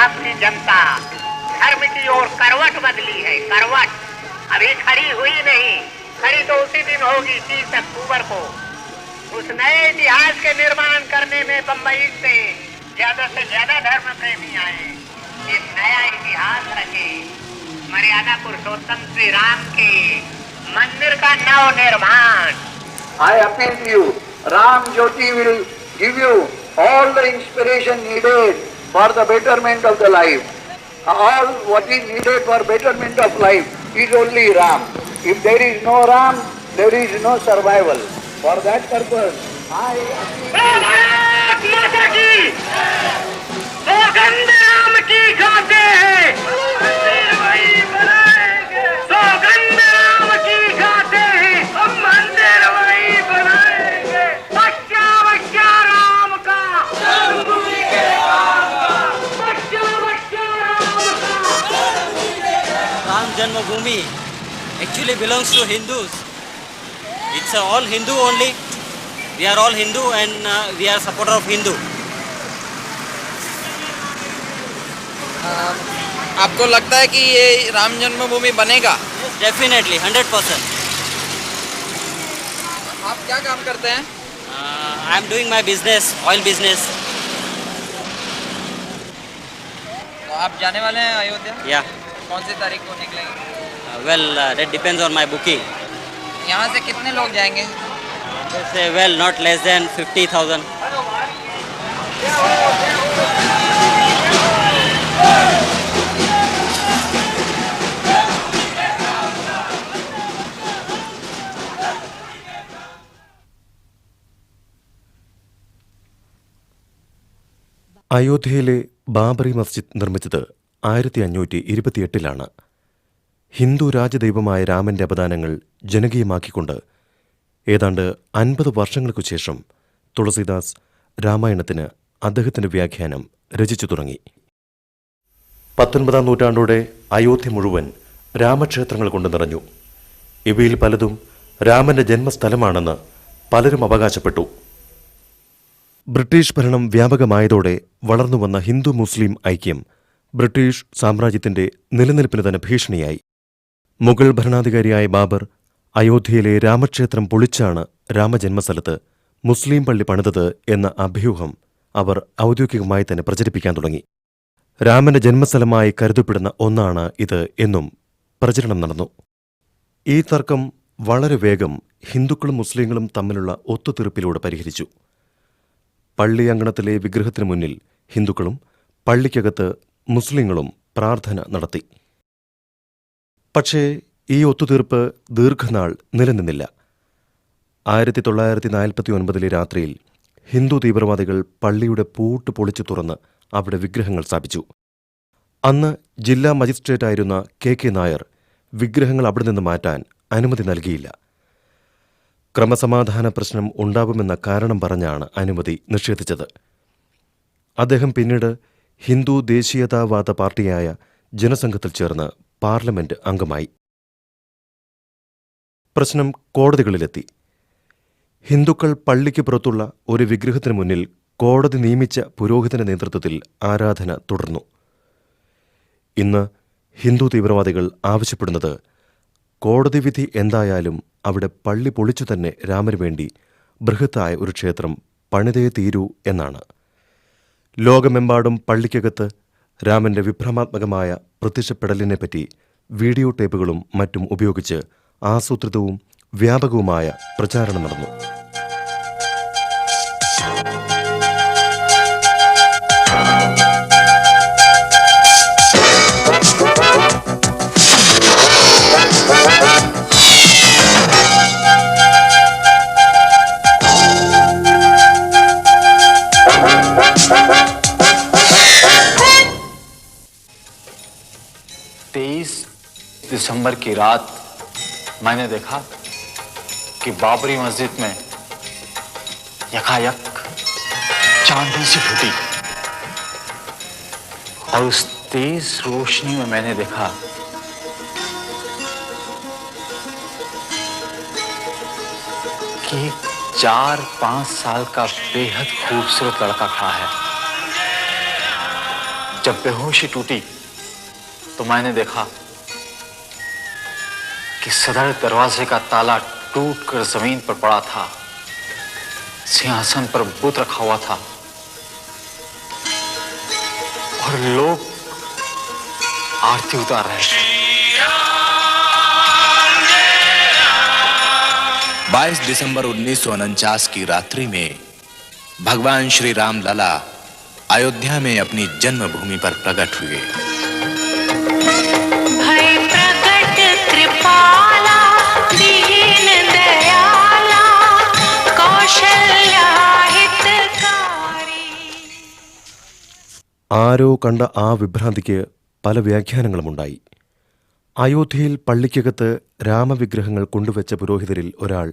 आपकी जनता धर्म की ओर करवट बदली है, करवट अभी खड़ी हुई नहीं, खड़ी तो उसी दिन होगी 30 अक्टूबर को। उस नए इतिहास के निर्माण करने में बंबई से ज्यादा धर्म प्रेमी आए, एक नया इतिहास रचे, मर्यादा पुरुषोत्तम श्री राम के मंदिर का नव निर्माण। I appeal to you, Ram Jyoti will give you all the inspiration needed for the betterment of the life. All what is needed for betterment of life is only Ram. If there is no Ram, there is no survival. For that purpose, I सौगंध राम की खाते हैं, सौगंध राम की खाते हैं, हम मंदिर वही बनाएंगे, बच्चा बच्चा राम का, बच्चा बच्चा राम का। Ram Janmabhoomi actually belongs to Hindus. It's all Hindu only. We are all Hindu and we are supporter of Hindu. आपको लगता है कि ये राम जन्मभूमि बनेगा? Yes, definitely, 100%. आप क्या काम करते हैं? I am doing my business, oil business. तो आप जाने वाले हैं अयोध्या? Yeah. कौन सी तारीख को निकलेंगे? Well, that depends on my booking. यहाँ से कितने लोग जाएंगे? They say, well, not less than 50,000. അയോധ്യയിലെ ബാബറി മസ്ജിദ് നിർമ്മിച്ചത് 1528 ഹിന്ദു രാജദൈവമായ രാമന്റെ അപദാനങ്ങൾ ജനകീയമാക്കിക്കൊണ്ട് ഏതാണ്ട് 50 വർഷങ്ങൾക്കു ശേഷം തുളസീദാസ് രാമായണത്തിന് അദ്ദേഹത്തിന്റെ വ്യാഖ്യാനം രചിച്ചു തുടങ്ങി. 19-ാം നൂറ്റാണ്ടോടെ അയോധ്യ മുഴുവൻ രാമക്ഷേത്രങ്ങൾ കൊണ്ട് നിറഞ്ഞു. ഇവയിൽ പലതും രാമന്റെ ജന്മസ്ഥലമാണെന്ന് പലരും അവകാശപ്പെട്ടു. ബ്രിട്ടീഷ് ഭരണം വ്യാപകമായതോടെ വളർന്നുവന്ന ഹിന്ദു മുസ്ലിം ഐക്യം ബ്രിട്ടീഷ് സാമ്രാജ്യത്തിന്റെ നിലനിൽപ്പിന് തന്നെ ഭീഷണിയായി. മുഗൾ ഭരണാധികാരിയായ ബാബർ അയോധ്യയിലെ രാമക്ഷേത്രം പൊളിച്ചാണ് രാമജന്മസ്ഥലത്ത് മുസ്ലിം പള്ളി പണിതത് എന്ന അഭ്യൂഹം അവർ ഔദ്യോഗികമായി തന്നെ പ്രചരിപ്പിക്കാൻ തുടങ്ങി. രാമന്റെ ജന്മസ്ഥലമായി കരുതപ്പെടുന്ന ഒന്നാണ് ഇത് എന്നും പ്രചരണം നടന്നു. ഈ തർക്കം വളരെ വേഗം ഹിന്ദുക്കളും മുസ്ലിങ്ങളും തമ്മിലുള്ള ഒത്തുതീർപ്പിലൂടെ പരിഹരിച്ചു. പള്ളി അങ്കണത്തിലെ വിഗ്രഹത്തിനു മുന്നിൽ ഹിന്ദുക്കളും പള്ളിക്കകത്ത് മുസ്ലിങ്ങളും പ്രാർത്ഥന നടത്തി. പക്ഷേ ഈ ഒത്തുതീർപ്പ് ദീർഘനാൾ നിലനിന്നില്ല. 1949 രാത്രിയിൽ ഹിന്ദു തീവ്രവാദികൾ പള്ളിയുടെ പൂട്ട് പൊളിച്ചു തുറന്ന് അവിടെ വിഗ്രഹങ്ങൾ സ്ഥാപിച്ചു. അന്ന് ജില്ലാ മജിസ്ട്രേറ്റായിരുന്ന കെ നായർ വിഗ്രഹങ്ങൾ അവിടെ നിന്ന് മാറ്റാൻ അനുമതി നൽകിയില്ല. ക്രമസമാധാന പ്രശ്നം ഉണ്ടാവുമെന്ന കാരണം പറഞ്ഞാണ് അനുമതി നിഷേധിച്ചത്. അദ്ദേഹം പിന്നീട് ഹിന്ദു ദേശീയതാവാദ പാർട്ടിയായ ജനസംഘത്തിൽ ചേർന്ന് പാർലമെന്റ് അംഗമായി. പ്രശ്നം കോടതികളിലെത്തി. ഹിന്ദുക്കൾ പള്ളിക്ക് പുറത്തുള്ള ഒരു വിഗ്രഹത്തിനു മുന്നിൽ കോടതി നിയമിച്ച പുരോഹിതന്റെ നേതൃത്വത്തിൽ ആരാധന തുടർന്നു. ഇന്ന് ഹിന്ദു തീവ്രവാദികൾ ആവശ്യപ്പെടുന്നത് കോടതി വിധി എന്തായാലും അവിടെ പള്ളി പൊളിച്ചു തന്നെ രാമനു വേണ്ടി ബൃഹത്തായ ഒരു ക്ഷേത്രം പണിതേ തീരൂ എന്നാണ്. ലോകമെമ്പാടും പള്ളിക്കകത്ത് രാമന്റെ വിഭ്രമാത്മകമായ പ്രത്യക്ഷപ്പെടലിനെപ്പറ്റി വീഡിയോ ടേപ്പുകളും മറ്റും ഉപയോഗിച്ച് ആസൂത്രിതവും വ്യാപകവുമായ പ്രചാരണം നടന്നു. दिसंबर की रात मैंने देखा कि बाबरी मस्जिद में यकायक चांदनी सी फूटी और उस तेज रोशनी में मैंने देखा कि 4-5 साल का बेहद खूबसूरत लड़का खड़ा है जब बेहोशी टूटी तो मैंने देखा कि सदर दरवाजे का ताला टूटकर जमीन पर पड़ा था। सिंहासन पर बुत रखा हुआ था और लोग आरती उतार रहे थे। 22 दिसंबर 1949 की रात्रि में भगवान श्री राम लला अयोध्या में अपनी जन्मभूमि पर प्रकट हुए। भय प्रकट कृपाला दीन दयाला कौशल्या हितकारी। ആരോ കണ്ട ആ വിഭ്രാന്തിക്ക് പല വ്യാഖ്യാനങ്ങളുമുണ്ടായി. അയോധ്യയിൽ പള്ളിക്കകത്ത് രാമവിഗ്രഹങ്ങൾ കൊണ്ടുവച്ച പുരോഹിതരിൽ ഒരാൾ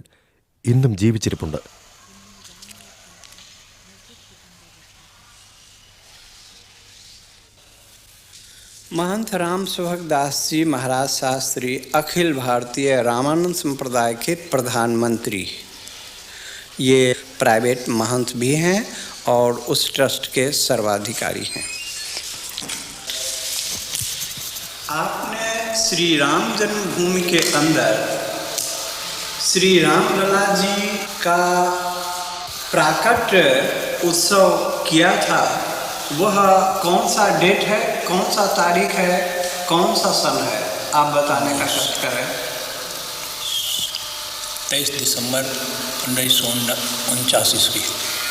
ഇന്നും ജീവിച്ചിരിപ്പുണ്ട്. महंत राम सुभग दास जी महाराज शास्त्री अखिल भारतीय रामानंद संप्रदाय के प्रधानमंत्री, ये प्राइवेट महंत भी हैं और उस ट्रस्ट के सर्वाधिकारी हैं। आपने श्री राम जन्मभूमि के अंदर श्री राम लला जी का प्राकट उत्सव किया था। वह कौन सा डेट है, कौन सा तारीख है, कौन सा सन है, आप बताने का कष्ट करें। 23 दिसंबर 1949 ईस्वी।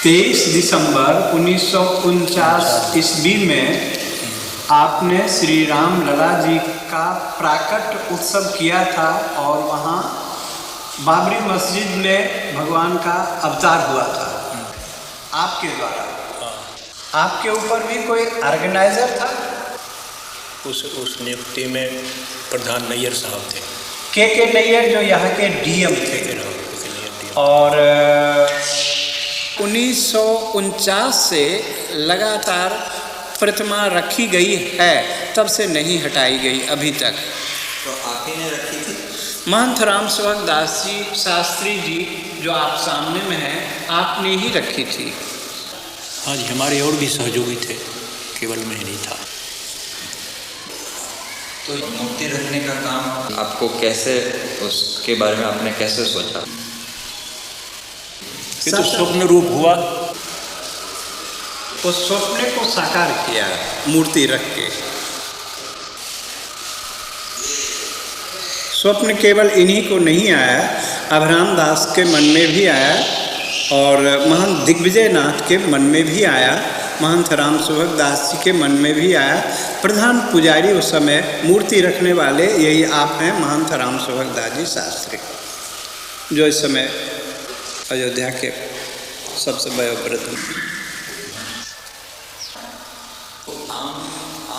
23 दिसंबर 1949 ईस्वी में आपने श्री राम लला जी का प्राकट उत्सव किया था और वहाँ बाबरी मस्जिद में भगवान का अवतार हुआ था आपके द्वारा। आपके ऊपर भी कोई ऑर्गेनाइजर था? उस नियुक्ति में प्रधान नैयर साहब थे, के नैयर, जो यहाँ के डीएम थे। और 1949 से लगातार प्रतिमा रखी गई है, तब से नहीं हटाई गई अभी तक। तो आप ही ने रखी थी? महंत राम सुभग दास जी शास्त्री जी जो आप सामने में हैं, आपने ही रखी थी। हाँ जी, हमारे और भी सहयोगी थे, केवल मैं नहीं था। तो मूर्ति रखने का काम आपको कैसे, उसके बारे में आपने कैसे सोचा? ये तो स्वप्न रूप हुआ। उस स्वप्न को साकार किया मूर्ति रख के। स्वप्न केवल इन्हीं को नहीं आया, अभराम दास के मन में भी आया और महंत दिग्विजय नाथ के मन में भी आया, महंत राम सुभग दास जी के मन में भी आया। प्रधान पुजारी उस समय मूर्ति रखने वाले यही आप हैं, महंत राम सुभग दास जी शास्त्री, जो इस समय अयोध्या के सबसे वयोवृद्ध।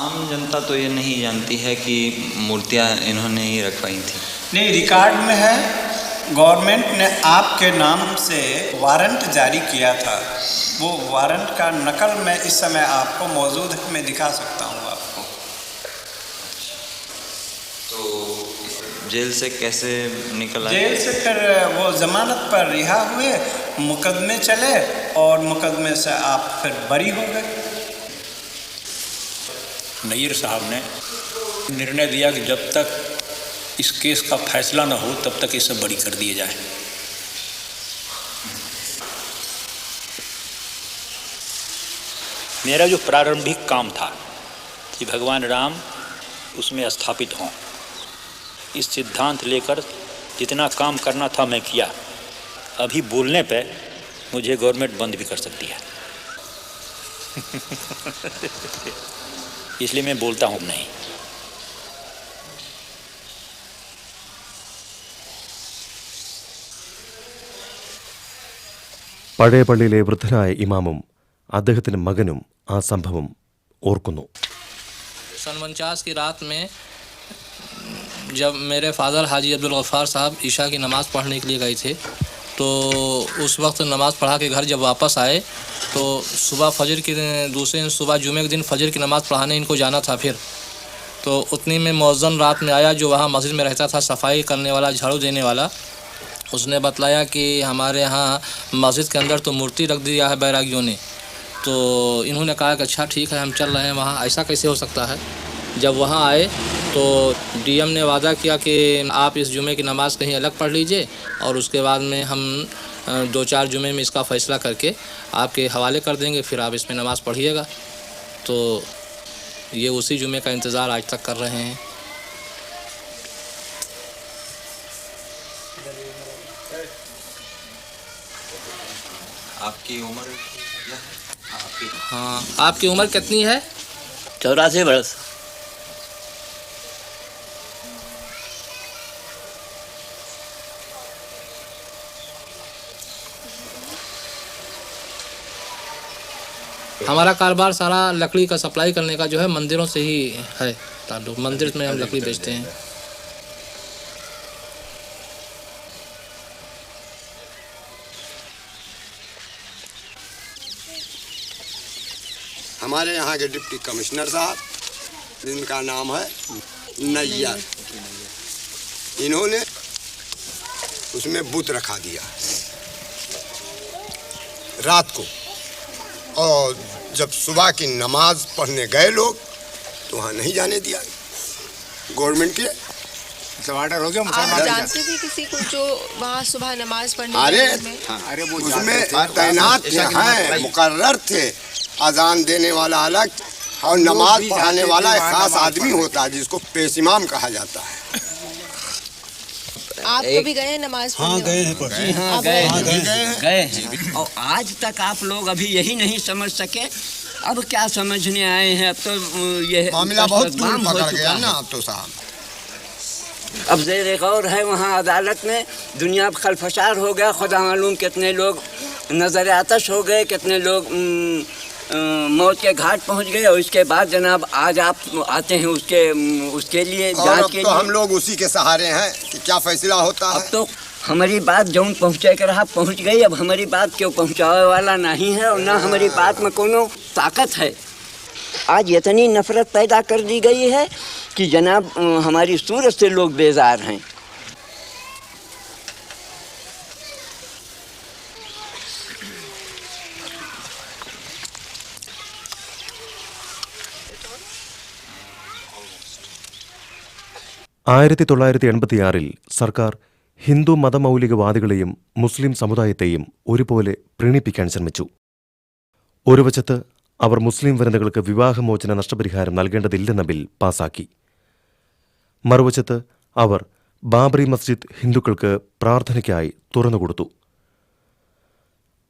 आम जनता तो ये नहीं जानती है कि मूर्तियाँ इन्होंने ही रखवाई थी। नहीं, रिकॉर्ड में है। गवर्नमेंट ने आपके नाम से वारंट जारी किया था। वो वारंट का नकल मैं इस समय आपको मौजूद है, मैं दिखा सकता हूँ आपको। तो जेल से कैसे निकल आए? जेल से फिर वो जमानत पर रिहा हुए, मुकदमे चले और मुकदमे से आप फिर बरी हो गए। नैयर साहब ने निर्णय दिया कि जब तक इस केस का फैसला न हो तब तक इसे बरी कर दिए जाए। मेरा जो प्रारंभिक काम था कि भगवान राम उसमें स्थापित हों, इस सिद्धांत लेकर जितना काम करना था मैं किया। अभी बोलने पे मुझे गवर्नमेंट बंद भी कर सकती है इसलिए मैं बोलता हूँ नहीं। പഴയ പള്ളിയിലെ വൃദ്ധനായ ഇമാമും അദ്ദേഹത്തിൻ്റെ മകനും ആ സംഭവം ഓർക്കുന്നു. सन 49 की रात में जब मेरे फादर हाजी अब्दुल गफ्फार साहब ईशा की नमाज़ पढ़ने के लिए गए थे, तो उस वक्त नमाज़ पढ़ा के घर जब वापस आए तो सुबह फजर की दूसरे सुबह जुमे के दिन फजर की नमाज़ पढ़ाने इनको जाना था। फिर तो उतनी में मौज़न रात में आया, जो वहाँ मस्जिद में रहता था, सफाई करने वाला, झाड़ू देने वाला। उसने बतलाया कि हमारे यहाँ मस्जिद के अंदर तो मूर्ति रख दिया है बैरागियों ने, तो इन्होंने कहा कि अच्छा ठीक है हम चल रहे हैं वहाँ। ऐसा कैसे हो सकता है? जब वहाँ आए तो डीएम ने वादा किया कि आप इस जुमे की नमाज़ कहीं अलग पढ़ लीजिए और उसके बाद में हम 2-4 जुमे में इसका फ़ैसला करके आपके हवाले कर देंगे, फिर आप इसमें नमाज़ पढ़िएगा। तो ये उसी जुमे का इंतज़ार आज तक कर रहे हैं। आपकी उम्र क्या है? हाँ, आपकी उम्र कितनी है? 84 वर्ष। हमारा कारोबार सारा लकड़ी का सप्लाई करने का जो है मंदिरों से ही है ताल्लुक। मंदिर में हम लकड़ी बेचते हैं। हमारे यहाँ के डिप्टी कमिश्नर साहब, जिनका नाम है नैयर, इन्होंने उसमें बुत रखा दिया रात को, और जब सुबह की नमाज पढ़ने गए लोग तो वहाँ नहीं जाने दिया। गवर्नमेंट के ऑर्डर हो गया। आप जानते थे किसी को जो वहाँ सुबह नमाज पढ़ने? अरे वो उसमें तैनात हैं, मुकर्रर थे। अजान देने वाला अलग और नमाज पढ़ाने वाला एक खास आदमी होता है जिसको पेश इमाम कहा जाता है। आप कभी गए हैं नमाज पढ़ने? हाँ गए हैं जी हाँ गए हैं। और आज तक आप लोग अभी यही नहीं समझ सके, अब क्या समझने आए हैं? अब तो ये मामला बहुत दूर पकड़ गया ना अब तो साहब। अब ज़ेर गौर है वहाँ अदालत में, दुनिया खलफशार हो गया। खुदा मालूम कितने लोग नज़र आतश हो गए, कितने लोग मौत के घाट पहुँच गए। और इसके बाद जनाब आज आप आते हैं उसके लिए जांच के लिए। तो हम लोग उसी के सहारे हैं कि क्या फैसला होता है। अब तो हमारी बात जौन पहुँचे कर रहा पहुँच गई। अब हमारी बात क्यों पहुँचाने वाला नहीं है और ना हमारी बात में कोनो ताकत है। आज इतनी नफरत पैदा कर दी गई है कि जनाब हमारी सूरत से लोग बेजार हैं। ആയിരത്തി 1986 സർക്കാർ ഹിന്ദു മതമൗലികവാദികളെയും മുസ്ലിം സമുദായത്തെയും ഒരുപോലെ പ്രീണിപ്പിക്കാൻ ശ്രമിച്ചു. ഒരു വശത്ത് അവർ മുസ്ലിം വനിതകൾക്ക് വിവാഹമോചന നഷ്ടപരിഹാരം നൽകേണ്ടതില്ലെന്ന ബിൽ പാസാക്കി. മറുവശത്ത് അവർ ബാബറി മസ്ജിദ് ഹിന്ദുക്കൾക്ക് പ്രാർത്ഥനയ്ക്കായി തുറന്നുകൊടുത്തു.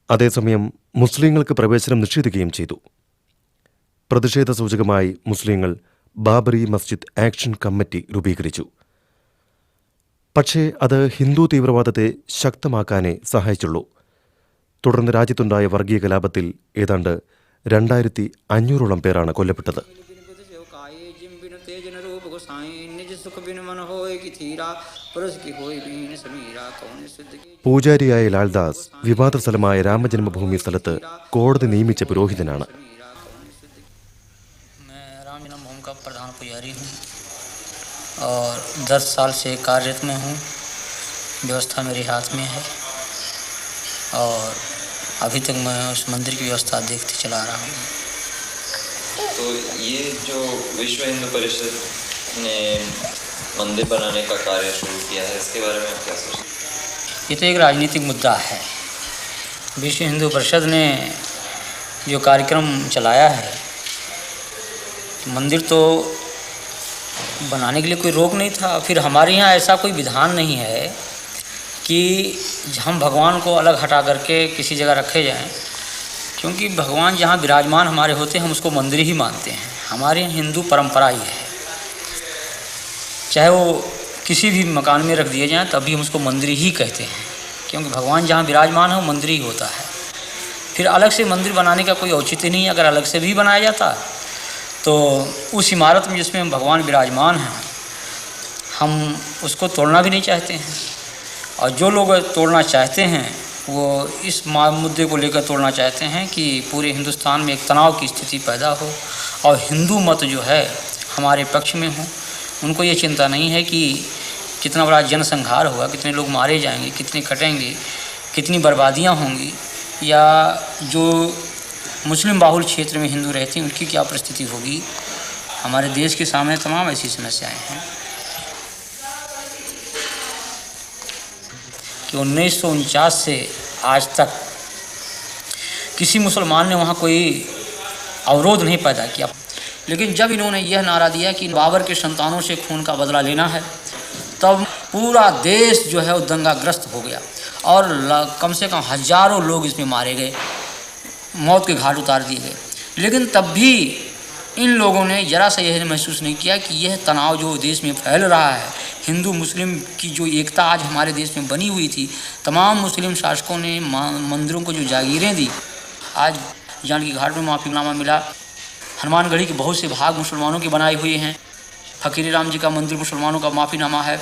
അതേസമയം മുസ്ലിങ്ങൾക്ക് പ്രവേശനം നിഷേധിക്കുകയും ചെയ്തു. പ്രതിഷേധ സൂചകമായി മുസ്ലിങ്ങൾ ബാബറി മസ്ജിദ് ആക്ഷൻ കമ്മിറ്റി രൂപീകരിച്ചു. പക്ഷേ അത് ഹിന്ദു തീവ്രവാദത്തെ ശക്തമാക്കാനേ സഹായിച്ചുള്ളൂ. തുടർന്ന് രാജ്യത്തുണ്ടായ വർഗീയ കലാപത്തിൽ ഏതാണ്ട് 2500ഓളം പേരാണ് കൊല്ലപ്പെട്ടത്. പൂജാരിയായ ലാൽദാസ് വിവാദ സ്ഥലമായ രാമജന്മഭൂമി സ്ഥലത്ത് കോടതി നിയമിച്ച പുരോഹിതനാണ്. प्रधान पुजारी हूँ और 10 साल से कार्यरत में हूँ। व्यवस्था मेरे हाथ में है और अभी तक मैं उस मंदिर की व्यवस्था देखते चला रहा हूँ। तो ये जो विश्व हिंदू परिषद ने मंदिर बनाने का कार्य शुरू किया है, इसके बारे में आप क्या सोचते हैं? ये तो एक राजनीतिक मुद्दा है। विश्व हिंदू परिषद ने जो कार्यक्रम चलाया है, मंदिर तो बनाने के लिए कोई रोक नहीं था। फिर हमारे यहाँ ऐसा कोई विधान नहीं है कि हम भगवान को अलग हटा करके किसी जगह रखे जाएं, क्योंकि भगवान जहाँ विराजमान हमारे होते हैं हम उसको मंदिर ही मानते हैं। हमारे यहाँ हिंदू परंपरा ही है, चाहे वो किसी भी मकान में रख दिए जाएं तभी हम उसको मंदिर ही कहते हैं, क्योंकि भगवान जहाँ विराजमान है वो मंदिर ही होता है। फिर अलग से मंदिर बनाने का कोई औचित्य नहीं है। अगर अलग से भी बनाया जाता तो उस इमारत में जिसमें भगवान विराजमान हैं हम उसको तोड़ना भी नहीं चाहते हैं। और जो लोग तोड़ना चाहते हैं वो इस मुद्दे को लेकर तोड़ना चाहते हैं कि पूरे हिंदुस्तान में एक तनाव की स्थिति पैदा हो और हिंदू मत जो है हमारे पक्ष में हो। उनको ये चिंता नहीं है कि कितना बड़ा जनसंहार होगा, कितने लोग मारे जाएंगे, कितने कटेंगे, कितनी बर्बादियाँ होंगी, या जो मुस्लिम बाहुल क्षेत्र में हिंदू रहते हैं उनकी क्या परिस्थिति होगी। हमारे देश के सामने तमाम ऐसी समस्याएं हैं कि 1949 से आज तक किसी मुसलमान ने वहाँ कोई अवरोध नहीं पैदा किया। लेकिन जब इन्होंने यह नारा दिया कि बाबर के संतानों से खून का बदला लेना है, तब पूरा देश जो है वो दंगाग्रस्त हो गया और कम से कम हजारों लोग इसमें मारे गए, मौत के घाट उतार दिए गए। लेकिन तब भी इन लोगों ने ज़रा सा यह महसूस नहीं किया कि यह तनाव जो देश में फैल रहा है, हिंदू मुस्लिम की जो एकता आज हमारे देश में बनी हुई थी, तमाम मुस्लिम शासकों ने मंदिरों को जो जागीरें दी, आज जानकी घाट में माफ़ीनामा मिला, हनुमानगढ़ी के बहुत से भाग मुसलमानों के बनाए हुए हैं, फकीर राम जी का मंदिर मुसलमानों का माफ़ीनामा है।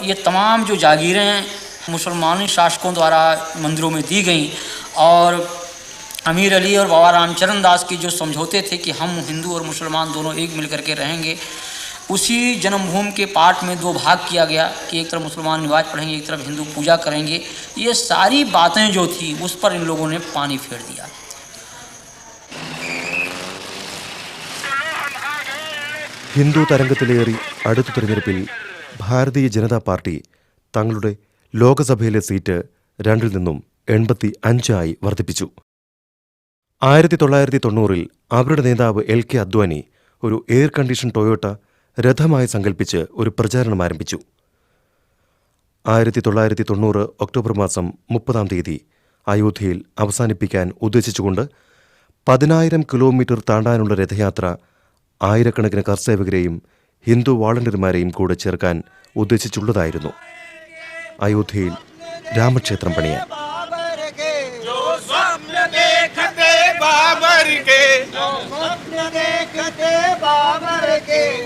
ये तमाम जो जागीरें मुसलमानी शासकों द्वारा मंदिरों में दी गई और अमीर अली और बाबा रामचरण दास की जो समझौते थे कि हम हिंदू और मुसलमान दोनों एक मिल करके रहेंगे, उसी जन्मभूमि के पाठ में दो भाग किया गया कि एक तरफ मुसलमान नमाज पढ़ेंगे, एक तरफ हिंदू पूजा करेंगे। ये सारी बातें जो थी उस पर इन लोगों ने पानी फेर दिया। ഹിന്ദു തരംഗത്തിലേറി അടുത്ത തിരഞ്ഞെടുപ്പിൽ ഭാരതീയ ജനതാ പാർട്ടി തങ്ങളുടെ ലോകസഭയിലെ സീറ്റ് 2 നിന്നും 85 വർദ്ധിപ്പിച്ചു. 1990-ൽ അവരുടെ നേതാവ് LK അദ്വാനി ഒരു എയർ കണ്ടീഷൻ ടൊയോട്ട രഥമായി സങ്കല്പിച്ച് ഒരു പ്രചാരണം ആരംഭിച്ചു. 1990 ഒക്ടോബർ മാസം 30-ാം തീയതി അയോധ്യയിൽ അവസാനിപ്പിക്കാൻ ഉദ്ദേശിച്ചുകൊണ്ട് 10,000 കിലോമീറ്റർ താണ്ടാനുള്ള രഥയാത്ര ആയിരക്കണക്കിന് കർസേവകരെയും ഹിന്ദു വാളണ്ടിയർമാരെയും കൂടെ ചേർക്കാൻ ഉദ്ദേശിച്ചുള്ളതായിരുന്നു. അയോധ്യയിൽ രാമക്ഷേത്രം പണിയാൻ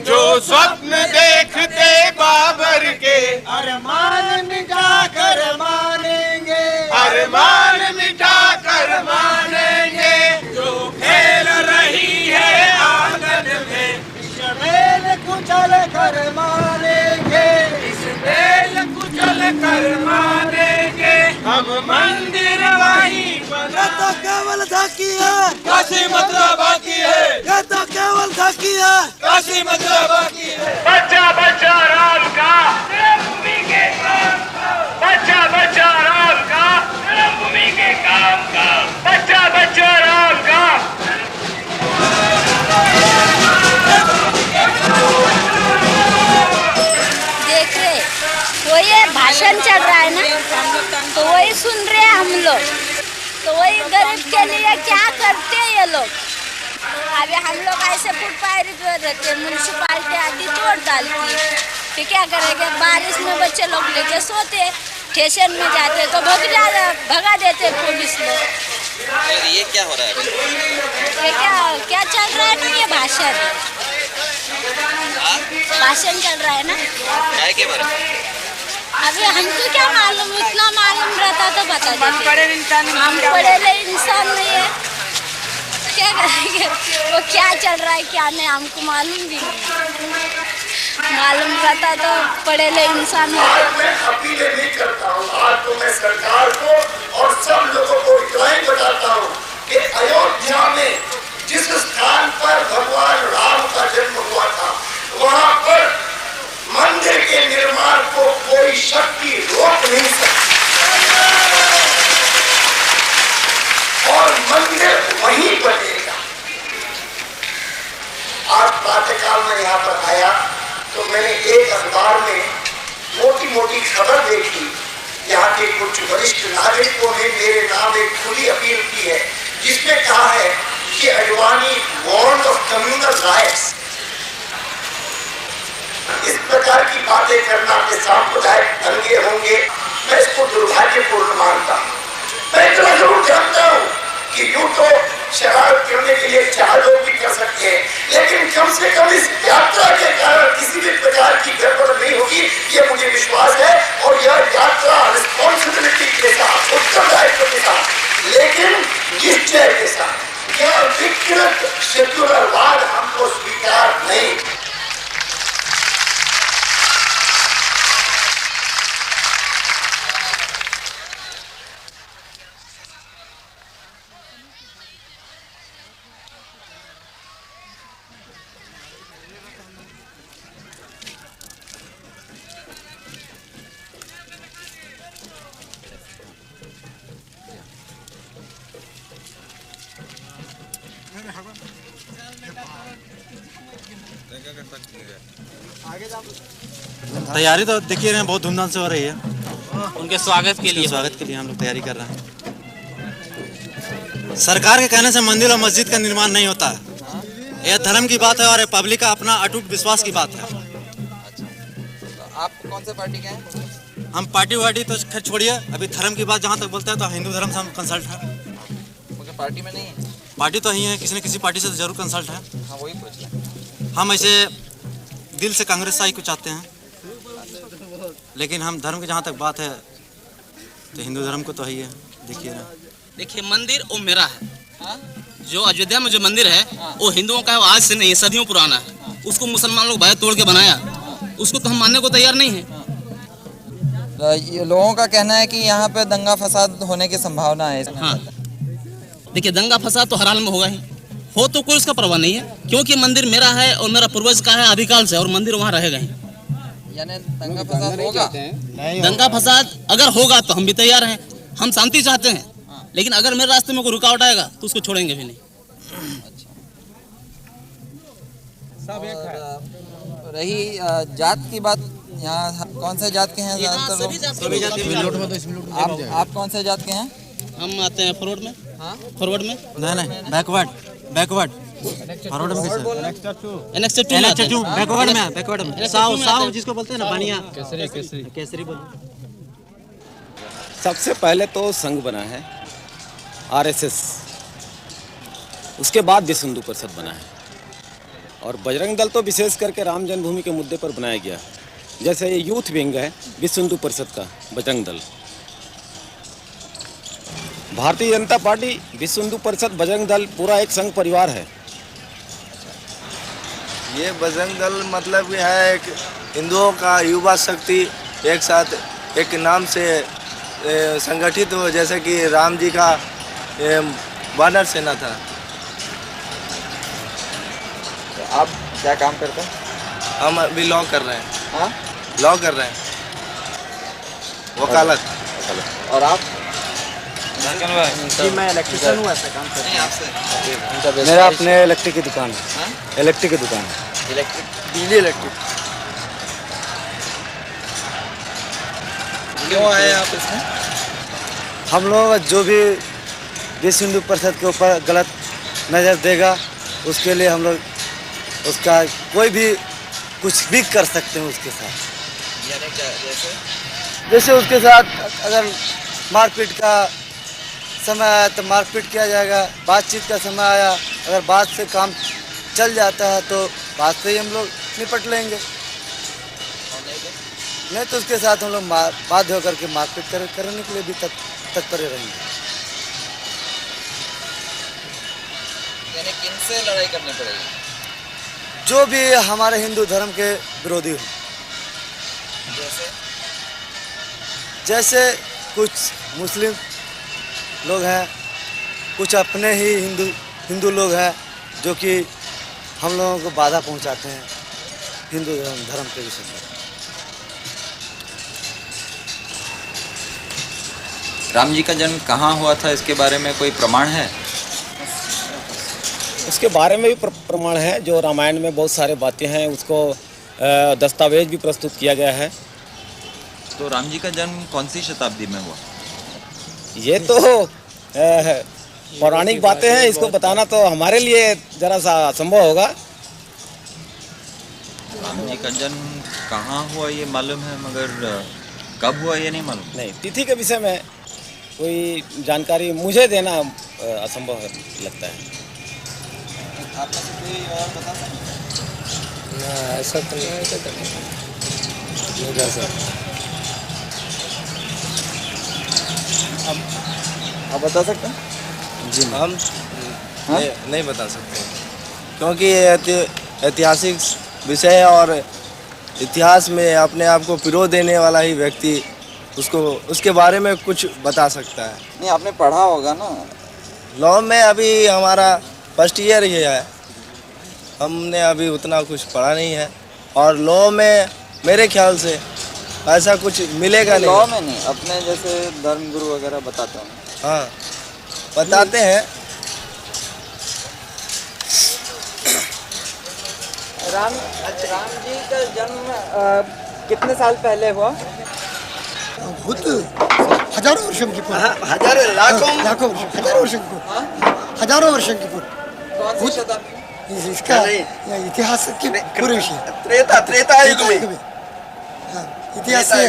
जो स्वप्न देखते बाबर के अरमान मिटा कर मानेंगे, अरमान मिटा कर मानेंगे। जो खेल रही है आंगन में इस बेल कुचल कर मानेंगे, इस बेल कुचल कर मानेंगे। हम मंदिर वहीं बना तो केवल झांकी है, काशी मथुरा बाकी है। ये तो केवल झांकी है, काशी मथुरा बाकी है। बच्चा बच्चा राम का भूमि के काम का, बच्चा बच्चा राम का भूमि के काम का, बच्चा बच्चा राम का। देख रहे वो ये भाषण चल रहा है ना, तो वही सुन रहे हैं हम लोग। तो वही गरीब के लिए क्या करते हैं ये लोग। अभी हम लोग ऐसे फुटपाथ जो रहते हैं, म्यूनसिपालिटी आती तोड़ डालती है, फिर क्या करेंगे। बारिश में बच्चे लोग लेके सोते, स्टेशन में जाते तो भगा देते पुलिस लोग। ये क्या हो रहा है? ये क्या चल रहा है ना, ये भाषण चल रहा है ना। अभी हमको क्या मालूम, इतना मालूम रहता तो बता देते। हम पढ़े इंसान नहीं है, क्या करेंगे। वो क्या चल रहा है क्या नहीं हमको मालूम भी नहीं। मालूम रहता तो पढ़े ले इंसान होते। मैं अपील नहीं करता हूँ, आज तो मैं सरकार को और सब लोगों को इतना बताता हूँ कि अयोध्या में जिस स्थान पर भगवान राम का जन्म हुआ था, वहाँ पर मंदिर के निर्माण को कोई शक्ति रोक नहीं सकती और मंदिर वहीं बनेगा। आज प्रातःकाल में यहाँ पर आया तो मैंने एक अखबार में मोटी मोटी खबर देखी। यहाँ के कुछ वरिष्ठ नागरिकों ने मेरे नाम एक खुली अपील की है, जिसमें कहा है कि Advani warn of communal riots. इस प्रकार की बातें करना के सांप्रदायिक दंगे होंगे, मैं इसको दुर्भाग्यपूर्ण मानता हूँ। मैं इतना जरूर जानता हूँ कि यूं तो शराब पीने के लिए 4 लोग भी कर सकते हैं, लेकिन कम से कम इस यात्रा के कारण किसी भी प्रकार की गड़बड़ नहीं होगी, ये मुझे विश्वास है। और यह यात्रा रिस्पॉन्सिबिलिटी के साथ, उत्तरदायित्व के साथ, लेकिन निश्चय के साथ। यह विकृत सेक्युलरवाद हमको स्वीकार नहीं। तैयारी तो देखिए रहे हैं, बहुत धूमधाम से हो रही है। उनके स्वागत के लिए हम लोग तैयारी कर रहे हैं। सरकार के कहने से मंदिर और मस्जिद का निर्माण नहीं होता है। यह धर्म की बात है और पब्लिक का अपना अटूट विश्वास की बात है। आप कौन से पार्टी के हैं? हम पार्टी वार्टी तो खैर छोड़िए, अभी धर्म की बात जहाँ तक बोलते हैं तो हिंदू धर्म से हम कंसल्ट है। पार्टी में नहीं है? पार्टी तो ही है, किसी न किसी पार्टी से जरूर कंसल्ट है। हाँ, वही पूछ रहे हैं। हम ऐसे दिल से कांग्रेस आई को चाहते हैं, लेकिन हम धर्म की जहाँ तक बात है तो हिंदू धर्म को तो ही है। देखिए मंदिर वो मेरा है। जो अयोध्या में जो मंदिर है वो हिंदुओं का है, वो आज से नहीं है, सदियों पुराना है। उसको मुसलमान लोग भाई तोड़ के बनाया, उसको तो हम मानने को तैयार नहीं है। ये लोगों का कहना है कि यहाँ पे दंगा फसाद होने की संभावना है। हाँ, देखिए दंगा फसाद तो हर हाल में होगा ही, हो तो कोई उसका परवाह नहीं है, क्योंकि मंदिर मेरा है और मेरा पूर्वज का है आदिकाल से, और मंदिर वहाँ रहेगा ही। यानी दंगा फसाद होगा? दंगा फसाद अगर होगा तो हम भी तैयार हैं, हम शांति चाहते हैं, लेकिन अगर मेरे रास्ते में कोई रुकावट आएगा तो उसको छोड़ेंगे भी नहीं। रही जात की बात, यहाँ कौन से जात के हैं ज़्यादातर लोग? आप कौन से जात के हैं? हम आते हैं फॉरवर्ड में। फॉरवर्ड में नहीं, बैकवर्ड फॉरवर्ड में बैकवर्ड में साव जिसको बोलते हैं ना, बनिया केसरी बोलते। सबसे पहले तो संघ बना है RSS, उसके बाद विश्व हिंदू परिषद बना है, और बजरंग दल तो विशेष करके राम जन्मभूमि के मुद्दे पर बनाया गया। जैसे ये यूथ विंग है विश्व हिंदू परिषद का, बजरंग दल। भारतीय जनता पार्टी, विश्व हिंदू परिषद, बजरंग दल पूरा एक संघ परिवार है। ये बजरंग दल मतलब है एक हिंदुओं का युवा शक्ति एक साथ एक नाम से संगठित हो, जैसे कि राम जी का वानर सेना था। तो आप क्या काम करते हैं? हम अभी लॉ कर रहे हैं। हाँ, लॉ कर रहे हैं, वकालत। और आप? जी मैं इलेक्ट्रिशियन हूँ, ऐसा काम करते हैं। आपसे मेरा अपने इलेक्ट्रिक की दुकान है। इलेक्ट्रिक की दुकान है, बिजली इलेक्ट्रिक। क्यों आए आप इसमें? हम लोग जो भी विश्व हिंदू परिषद के ऊपर गलत नज़र देगा उसके लिए हम लोग उसका कोई भी कुछ भी कर सकते हैं उसके साथ। यानी क्या? जैसे उसके साथ अगर मारपीट का समय आया तो मारपीट किया जाएगा, बातचीत का समय आया अगर बात से काम चल जाता है तो बात से ही हम लोग निपट लेंगे, नहीं तो उसके साथ हम लोग बाध्य होकर के मारपीट करने के लिए भी तत्पर रहेंगे। यानी किनसे लड़ाई करनी पड़ेगी? जो भी हमारे हिंदू धर्म के विरोधी हो। जैसे कुछ मुस्लिम लोग हैं, कुछ अपने ही हिंदू लोग हैं जो कि हम लोगों को बाधा पहुंचाते हैं हिंदू धर्म के विषय में। राम जी का जन्म कहाँ हुआ था, इसके बारे में कोई प्रमाण है? उसके बारे में भी प्रमाण है, जो रामायण में बहुत सारे बातें हैं, उसको दस्तावेज भी प्रस्तुत किया गया है। तो राम जी का जन्म कौन सी शताब्दी में हुआ? ये तो पौराणिक बातें हैं, इसको बताना तो हमारे लिए जरा सा असंभव होगा। राम जी का जन्म कहाँ हुआ ये मालूम है, मगर कब हुआ ये नहीं मालूम। नहीं, तिथि के विषय में कोई जानकारी मुझे देना असंभव लगता है। आप कोई और बता सकते? ऐसा तो नहीं जा सकता। आप बता सकते हैं? जी हम नहीं बता सकते, क्योंकि ये ऐतिहासिक विषय है और इतिहास में अपने आप को पिरो देने वाला ही व्यक्ति उसको उसके बारे में कुछ बता सकता है। नहीं, आपने पढ़ा होगा ना लॉ में। अभी हमारा फर्स्ट ईयर ही है, हमने अभी उतना कुछ पढ़ा नहीं है, और लॉ में मेरे ख्याल से ऐसा कुछ मिलेगा नहीं। लॉ में नहीं, अपने जैसे धर्मगुरु वगैरह बताते हैं। हाँ बताते हैं, राम जी का जन्म कितने साल पहले हुआ? बहुत हजारों वर्षों की पूर्व। हजारों लाखों हजारों वर्षों की पूर्व, हजारों वर्षों की पूर्व। कौन सी शताब्दी? इसका इतिहास की पूरे विषय त्रेता युग में। इतिहास से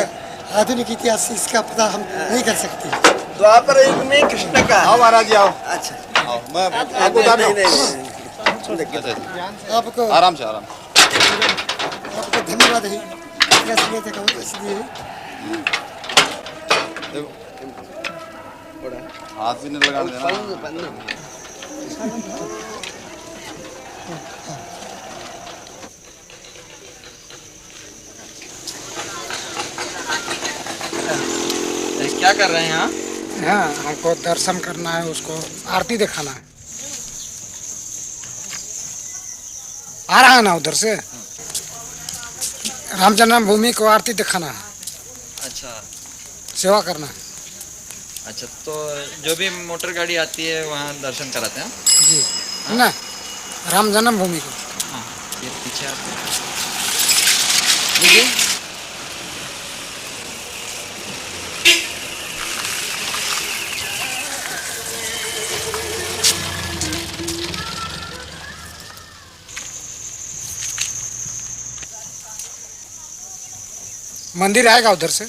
आधुनिक इतिहास से इसका पता हम नहीं कर सकते। द्वापर युग में कृष्ण का। आओ महाराज आओ। अच्छा आओ मैं आपको बता दूं। आपको आराम से आपको धन्यवाद है। इसलिए हाथ भी नहीं लगाने देना। क्या कर रहे हैं यहाँ? हाँ, हमको दर्शन करना है, उसको आरती दिखाना है। आ रहा है ना उधर से, राम जन्मभूमि को आरती दिखाना है। अच्छा, सेवा करना है। अच्छा, तो जो भी मोटर गाड़ी आती है वहाँ दर्शन कराते हैं? जी ना, राम जन्मभूमि को। हाँ, ये पीछे आते हैं। मंदिर आएगा उधर से।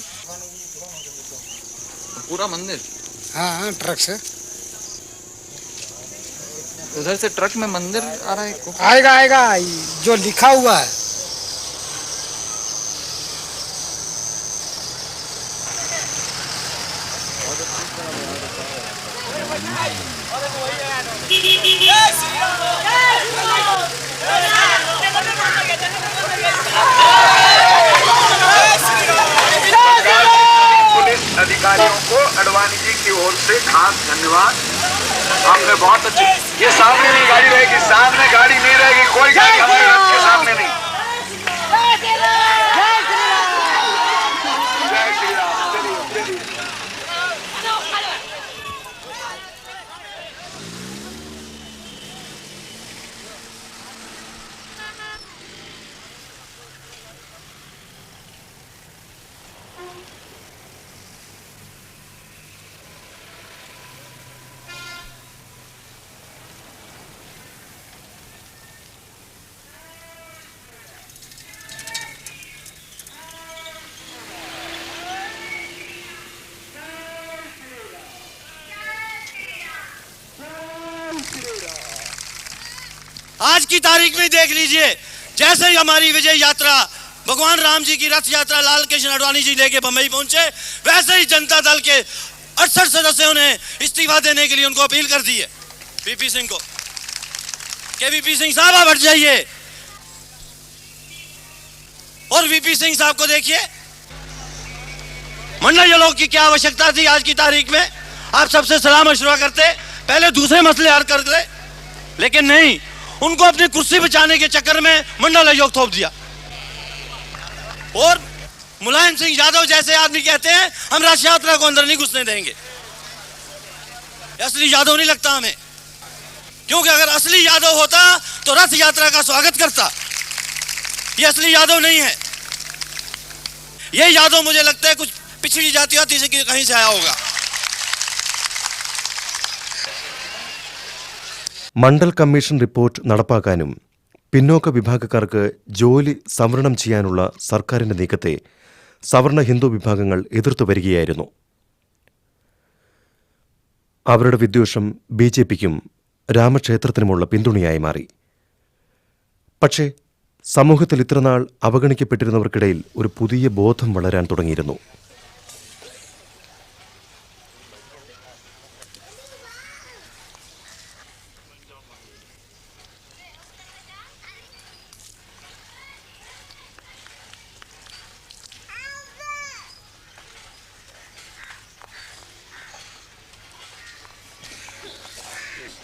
पूरा मंदिर? हाँ, ट्रक से। उधर से ट्रक में मंदिर आ रहा है? आएगा आएगा, जो लिखा हुआ है। अधिकारियों को अडवाणी जी की ओर से खास धन्यवाद। हमने बहुत अच्छी, ये सामने नहीं गाड़ी रहेगी, सामने गाड़ी नहीं रहेगी, कोई गाड़ी हमारे रथ के सामने नहीं। जय श्री राम। चलिए। आज की तारीख में देख लीजिए, जैसे ही हमारी विजय यात्रा भगवान राम जी की रथ यात्रा लाल कृष्ण आडवाणी जी लेके बम्बई पहुंचे, वैसे ही जनता दल के 68 सदस्यों ने इस्तीफा देने के लिए उनको अपील कर दी है वीपी सिंह को कि वीपी सिंह साहब आप हट जाइए। और वीपी सिंह साहब को देखिए, मंडल लोग की क्या आवश्यकता थी आज की तारीख में? आप सबसे सलाह मशवरा करते, पहले दूसरे मसले हल करते, लेकिन नहीं, उनको अपनी कुर्सी बचाने के चक्कर में मंडल आयोग थोप दिया। और मुलायम सिंह यादव जैसे आदमी कहते हैं हम रथ यात्रा को अंदर नहीं घुसने देंगे। असली यादव नहीं लगता हमें, क्योंकि अगर असली यादव होता तो रथ यात्रा का स्वागत करता। ये असली यादव नहीं है। ये यादव मुझे लगता है कुछ पिछड़ी जाति से कहीं से आया होगा। മണ്ഡൽ കമ്മീഷൻ റിപ്പോർട്ട് നടപ്പാക്കാനും പിന്നോക്ക വിഭാഗക്കാർക്ക് ജോലി സംവരണം ചെയ്യാനുള്ള സർക്കാരിന്റെ നീക്കത്തെ സവർണ ഹിന്ദു വിഭാഗങ്ങൾ എതിർത്തു വരികയായിരുന്നു. അവരുടെ വിദ്വേഷം ബിജെപിക്കും രാമക്ഷേത്രത്തിനുമുള്ള പിന്തുണയായി മാറി. പക്ഷേ സമൂഹത്തിൽ ഇത്രനാൾ അവഗണിക്കപ്പെട്ടിരുന്നവർക്കിടയിൽ ഒരു പുതിയ ബോധം വളരാൻ തുടങ്ങിയിരുന്നു.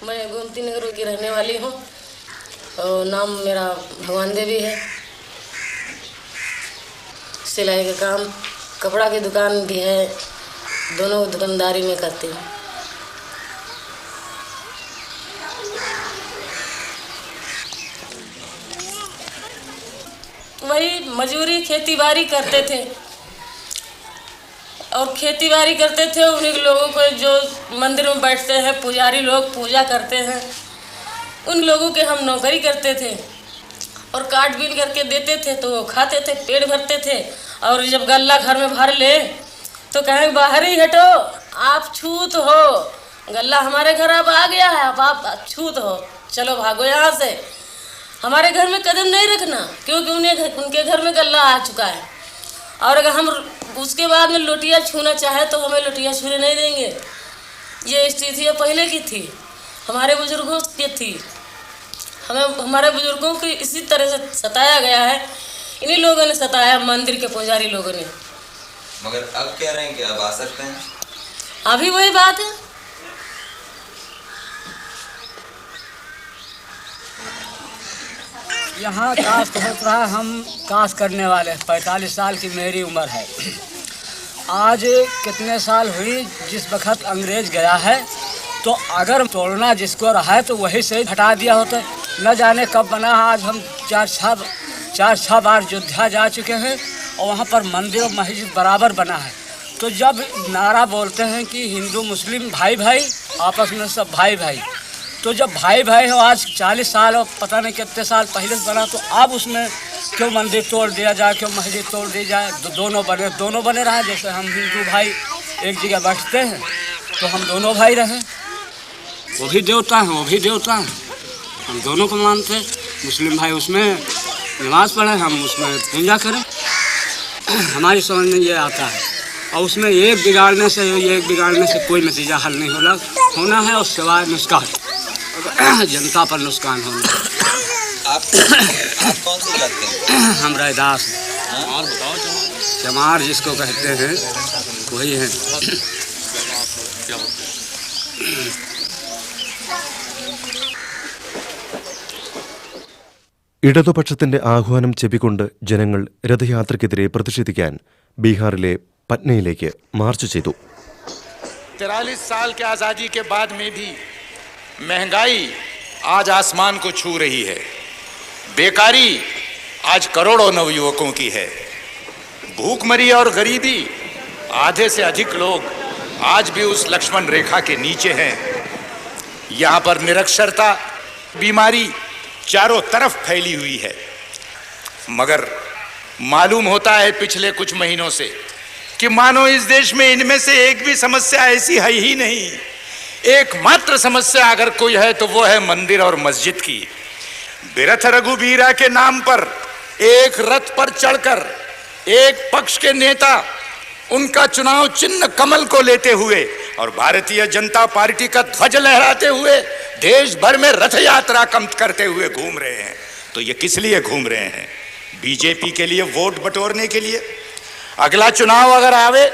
मैं गोमती नगर की रहने वाली हूँ और नाम मेरा भगवान देवी है। सिलाई का काम, कपड़ा की दुकान भी है, दोनों दुकानदारी में करती हूँ। वही मजूरी खेती बाड़ी करते थे और खेती बाड़ी करते थे। उन्हीं लोगों को जो मंदिर में बैठते हैं पुजारी लोग पूजा करते हैं, उन लोगों के हम नौकरी करते थे और काट बीन करके देते थे तो वो खाते थे, पेट भरते थे। और जब गल्ला घर में भर ले तो कहें बाहर ही हटो, आप छूत हो, गल्ला हमारे घर अब आ गया है, अब आप छूत हो, चलो भागो यहाँ से, हमारे घर में कदम नहीं रखना, क्योंकि उनके घर में गल्ला आ चुका है। और अगर हम उसके बाद में लोटिया छूना चाहे तो हमें लोटिया छूने नहीं देंगे। ये स्थिति पहले की थी, हमारे बुजुर्गों की थी। हमारे बुजुर्गों को इसी तरह से सताया गया है, इन्हीं लोगों ने सताया, मंदिर के पुजारी लोगों ने। मगर अब कह रहे हैं कि अब आ सकते हैं। अभी वही बात है। यहाँ कास्ट होत रहा है, हम कास्ट करने वाले 45 साल की मेरी उम्र है। आज कितने साल हुई जिस वक्त अंग्रेज गया है, तो अगर तोड़ना जिसको रहा है तो वही से हटा दिया होता। न जाने कब बना है। आज हम चार छः बार अयोध्या जा चुके हैं और वहाँ पर मंदिर और मस्जिद बराबर बना है। तो जब नारा बोलते हैं कि हिंदू मुस्लिम भाई भाई, आपस में सब भाई भाई, तो जब भाई भाई हो आज 40 साल और पता नहीं कितने साल पहले से बना, तो अब उसमें क्यों मंदिर तोड़ दिया जाए, क्यों मस्जिद तोड़ दी जाए। दोनों बने रहे। जैसे हम हिंदू भाई एक जगह बैठते हैं तो हम दोनों भाई रहें। वो भी देवता हैं, वो भी देवता हैं, हम दोनों को मानते हैं। मुस्लिम भाई उसमें नमाज पढ़े, हम उसमें पूजा करें। हमारी समझ में ये आता है। और उसमें एक बिगाड़ने से कोई नतीजा हल नहीं होना है, और सिवाय नुकसान, जनता पर नुकसान होना। आप कौन सी जात के? हम रैदास और बताओ, चमार जिसको कहते हैं वही हैं। ഇടതുപക്ഷത്തിന്റെ ആഹ്വാനം ചെവിക്കൊണ്ട് ജനങ്ങൾ രഥയാത്രയ്ക്കെതിരെ പ്രതിഷേധിക്കാൻ ബീഹാറിലെ പട്നയിലേക്ക് മാർച്ച് ചെയ്തു. 43 साल के आज़ादी के बाद में भी महंगाई आज आसमान को छू रही है, बेकारी आज करोड़ों नवयुवकों की है, भूखमरी और गरीबी आधे से अधिक लोग आज भी उस लक्ष्मण रेखा के नीचे हैं। यहाँ पर निरक्षरता बीमारी चारों तरफ फैली हुई है। मगर मालूम होता है पिछले कुछ महीनों से कि मानो इस देश में इनमें से एक भी समस्या ऐसी है ही नहीं। एकमात्र समस्या अगर कोई है तो वो है मंदिर और मस्जिद की। बिरथ रघुबीरा के नाम पर एक रथ पर चढ़कर एक पक्ष के नेता उनका चुनाव चिन्ह कमल को लेते हुए और भारतीय जनता पार्टी का ध्वज लहराते हुए देश भर में रथ यात्रा करते हुए घूम रहे हैं। तो ये किस लिए घूम रहे हैं? बीजेपी के लिए वोट बटोरने के लिए। अगला चुनाव अगर आवे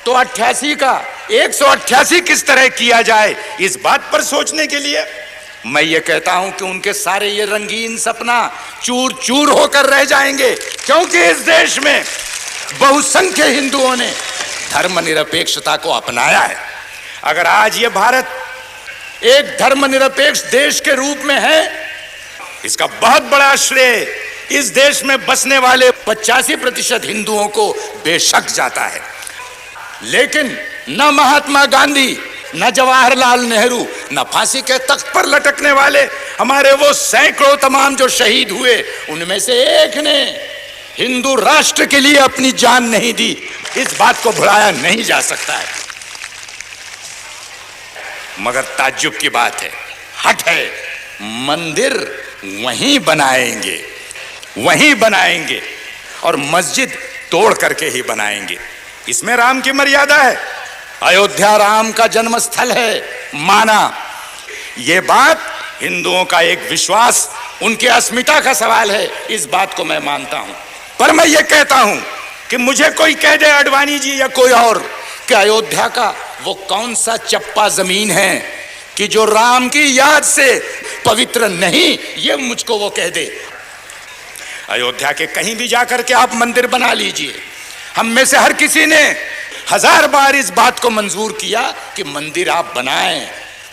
तो 88 का 188 किस तरह किया जाए, इस बात पर सोचने के लिए। मैं ये कहता हूं कि उनके सारे ये रंगीन सपना चूर चूर होकर रह जाएंगे, क्योंकि इस देश में बहुसंख्य हिंदुओं ने धर्मनिरपेक्षता को अपनाया है। अगर आज ये भारत एक धर्मनिरपेक्ष देश के रूप में है, इसका बहुत बड़ा श्रेय इस देश में बसने वाले 85% हिंदुओं को बेशक जाता है। लेकिन न महात्मा गांधी, न जवाहरलाल नेहरू, न फांसी के तख्त पर लटकने वाले हमारे वो सैकड़ों तमाम जो शहीद हुए, उनमें से एक ने हिंदू राष्ट्र के लिए अपनी जान नहीं दी। इस बात को भुलाया नहीं जा सकता है। मगर ताज्जुब की बात है, हट है, मंदिर वहीं बनाएंगे और मस्जिद तोड़ करके ही बनाएंगे। इसमें राम की मर्यादा है। अयोध्या राम का जन्म स्थल है, माना। ये बात हिंदुओं का एक विश्वास, उनकी अस्मिता का सवाल है, इस बात को मैं मानता हूं। पर मैं ये कहता हूं कि मुझे कोई कह दे, अडवाणी जी या कोई और, कि अयोध्या का वो कौन सा चप्पा जमीन है कि जो राम की याद से पवित्र नहीं, ये मुझको वो कह दे। अयोध्या के कहीं भी जाकर के आप मंदिर बना लीजिए। हम में से हर किसी ने 1000 बार इस बात को मंजूर किया कि मंदिर आप बनाएं,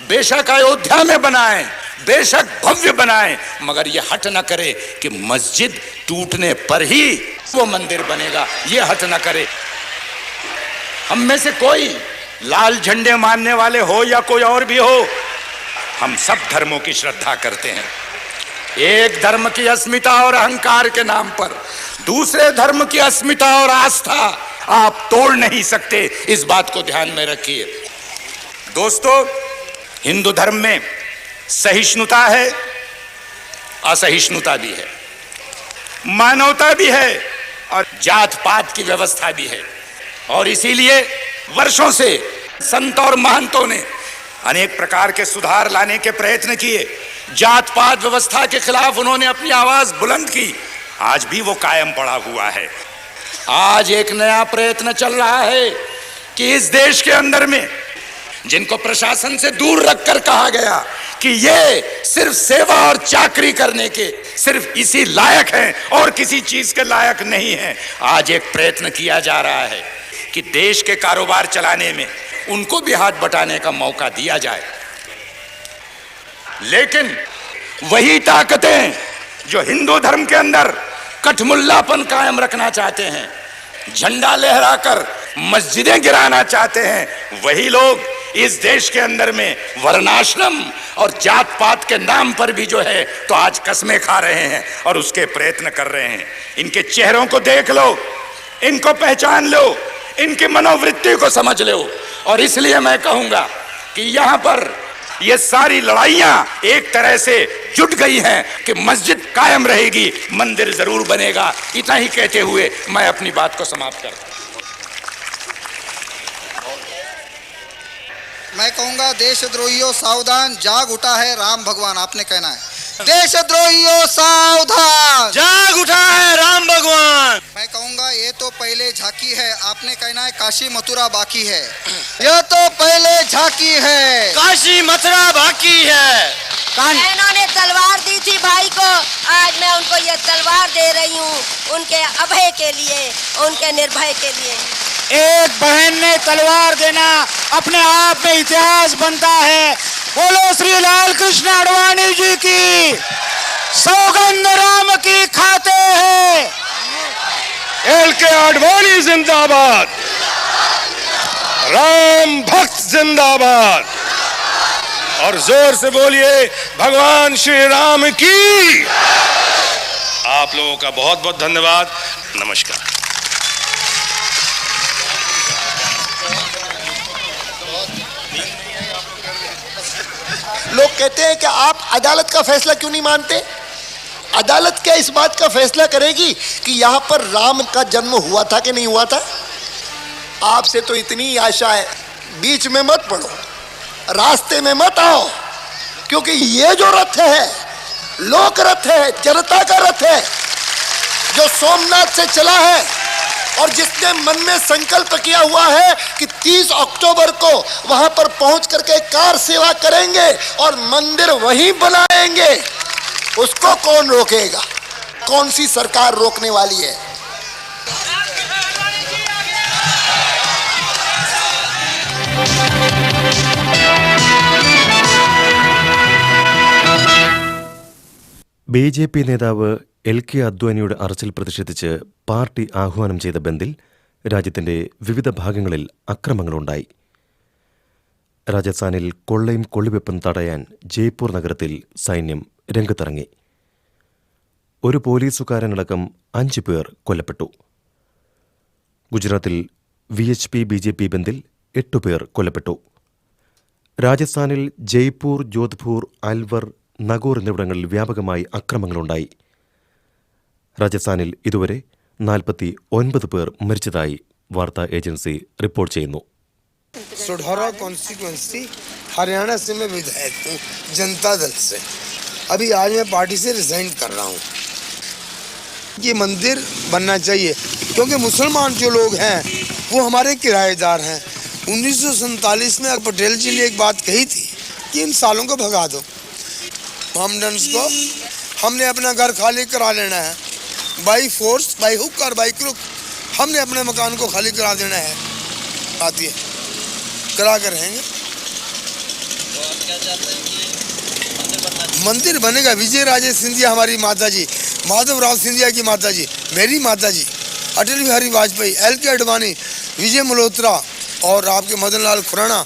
बेशक अयोध्या में बनाएं, बेशक भव्य बनाएं, मगर ये हट न करे कि मस्जिद टूटने पर ही वो मंदिर बनेगा, ये हट न करे। हम में से कोई लाल झंडे मानने वाले हो या कोई और भी हो, हम सब धर्मों की श्रद्धा करते हैं। एक धर्म की अस्मिता और अहंकार के नाम पर दूसरे धर्म की अस्मिता और आस्था आप तोड़ नहीं सकते, इस बात को ध्यान में रखिए। दोस्तों, हिंदू धर्म में सहिष्णुता है, असहिष्णुता भी है, मानवता भी है और जात पात की व्यवस्था भी है। और इसीलिए वर्षों से संत और महंतों ने अनेक प्रकार के सुधार लाने के प्रयत्न किए। जात पात व्यवस्था के खिलाफ उन्होंने अपनी आवाज बुलंद की, आज भी वो कायम पड़ा हुआ है। आज एक नया प्रयत्न चल रहा है कि इस देश के अंदर में जिनको प्रशासन से दूर रखकर कहा गया कि ये सिर्फ सेवा और चाकरी करने के सिर्फ इसी लायक हैं और किसी चीज के लायक नहीं हैं, आज एक प्रयत्न किया जा रहा है कि देश के कारोबार चलाने में उनको भी हाथ बटाने का मौका दिया जाए। लेकिन वही ताकतें जो हिंदू धर्म के अंदर कठमुल्लापन कायम रखना चाहते हैं, झंडा लहराकर मस्जिदें गिराना चाहते हैं, वही लोग इस देश के अंदर में वर्णाश्रम और जात पात के नाम पर भी जो है तो आज कस्में खा रहे हैं और उसके प्रयत्न कर रहे हैं। इनके चेहरों को देख लो, इनको पहचान लो, इनकी मनोवृत्ति को समझ लो। और इसलिए मैं कहूंगा कि यहां पर ये सारी लड़ाइयां एक तरह से जुट गई हैं कि मस्जिद कायम रहेगी, मंदिर जरूर बनेगा। इतना ही कहते हुए मैं अपनी बात को समाप्त करता हूं। मैं कहूंगा देशद्रोहियों सावधान, जाग उठा है राम भगवान, आपने कहना है देशद्रोहियों सावधान, जाग उठा है राम भगवान। मैं कहूंगा ये तो पहले झांकी है, आपने कहना है काशी मथुरा बाकी है। यह तो पहले झांकी है, काशी मथुरा बाकी है। बहनों ने तलवार दी थी भाई को, आज मैं उनको ये तलवार दे रही हूँ, उनके अभय के लिए, उनके निर्भय के लिए। एक बहन ने तलवार देना अपने आप में इतिहास बनता है। बोलो श्री लाल कृष्ण आडवाणी जी की, सौगंध राम की खाते हैं। एल के आडवाणी जिंदाबाद, राम भक्त जिंदाबाद, और जोर से बोलिए भगवान श्री राम की। आप लोगों का बहुत बहुत धन्यवाद, नमस्कार। लोग कहते हैं कि आप अदालत का फैसला क्यों नहीं मानते? अदालत क्या इस बात का फैसला करेगी कि यहाँ पर राम का जन्म हुआ था कि नहीं हुआ था? आपसे तो इतनी आशा है, बीच में मत पड़ो, रास्ते में मत आओ, क्योंकि ये जो रथ है लोक रथ है, जनता का रथ है, जो सोमनाथ से चला है और जिसने मन में संकल्प किया हुआ है कि 30 अक्टूबर को वहां पर पहुंच करके कार सेवा करेंगे और मंदिर वहीं बनाएंगे, उसको कौन रोकेगा? कौन सी सरकार रोकने वाली है? BJP നേതാവ് LK അദ്വാനിയുടെ അറസ്റ്റിൽ പ്രതിഷേധിച്ച് പാർട്ടി ആഹ്വാനം ചെയ്ത ബന്ദിൽ രാജ്യത്തിന്റെ വിവിധ ഭാഗങ്ങളിൽ അക്രമങ്ങളുണ്ടായി. രാജസ്ഥാനിൽ കൊള്ളയും കൊള്ളിവെപ്പും തടയാൻ ജയ്പൂർ നഗരത്തിൽ സൈന്യം രംഗത്തിറങ്ങി. ഒരു പോലീസുകാരനടക്കം 5 പേർ കൊല്ലപ്പെട്ടു. ഗുജറാത്തിൽ VHP BJP ബന്ദിൽ 8 പേർ കൊല്ലപ്പെട്ടു. രാജസ്ഥാനിൽ ജയ്പൂർ, ജോധ്പൂർ, അൽവർ, നഗോർ എന്നിവിടങ്ങളിൽ വ്യാപകമായി അക്രമങ്ങളുണ്ടായി. രാജസ്ഥാനിൽ ഇതുവരെ 49 പേർ മരിച്ചതായി വാർത്താ ഏജൻസി റിപ്പോർട്ട് ചെയ്യുന്നു. सुढौरा कॉन्स्टिट्यूएंसी हरियाणा से मैं विधायक हूँ जनता दल से। अभी आज मैं पार्टी से रिजाइन कर रहा हूँ। ये मंदिर बनना चाहिए क्योंकि मुसलमान जो लोग हैं वो हमारे किराएदार हैं। 1947 में पटेल जी ने एक बात कही थी कि इन सालों को भगा दो, मोहम्मडन्स को हमने अपना घर खाली करा लेना है, बाई फोर्स, बाई हुक और बाई क्रुक हमने अपने मकान को खाली करा देना है। आती है करा कर रहेंगे। तो आप क्या चाहते हैं कि मंदिर बनना चाहिए? मंदिर बनेगा। विजय राजे सिंधिया हमारी माता जी, माधवराव सिंधिया की माता जी, मेरी माता जी, अटल बिहारी वाजपेयी, LK आडवाणी, विजय मल्होत्रा और आपके मदन लाल खुराना,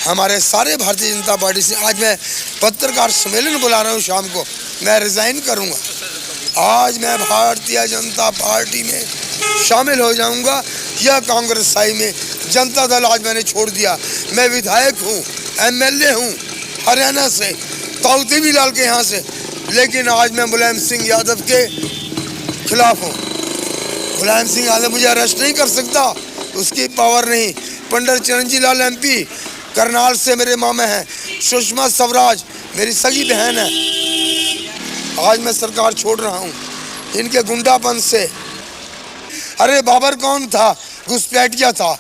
हमारे सारे भारतीय जनता पार्टी से आज मैं पत्रकार सम्मेलन बुला रहा हूँ। शाम को मैं रिजाइन करूँगा। आज मैं भारतीय जनता पार्टी में शामिल हो जाऊँगा या कांग्रेस साई में। जनता दल आज मैंने छोड़ दिया। मैं विधायक हूँ, MLA हूँ हरियाणा से, ताऊ लाल के यहाँ से, लेकिन आज मैं मुलायम सिंह यादव के खिलाफ हूँ। मुलायम सिंह यादव मुझे अरेस्ट नहीं कर सकता, उसकी पावर नहीं। पंडित चिरंजीवी लाल MP करनाल से मेरे मामे हैं, सुषमा स्वराज मेरी सगी बहन है। आज मैं सरकार छोड़ रहा हूँ इनके गुंडापन से। अरे बाबर कौन था? घुसपैठिया था।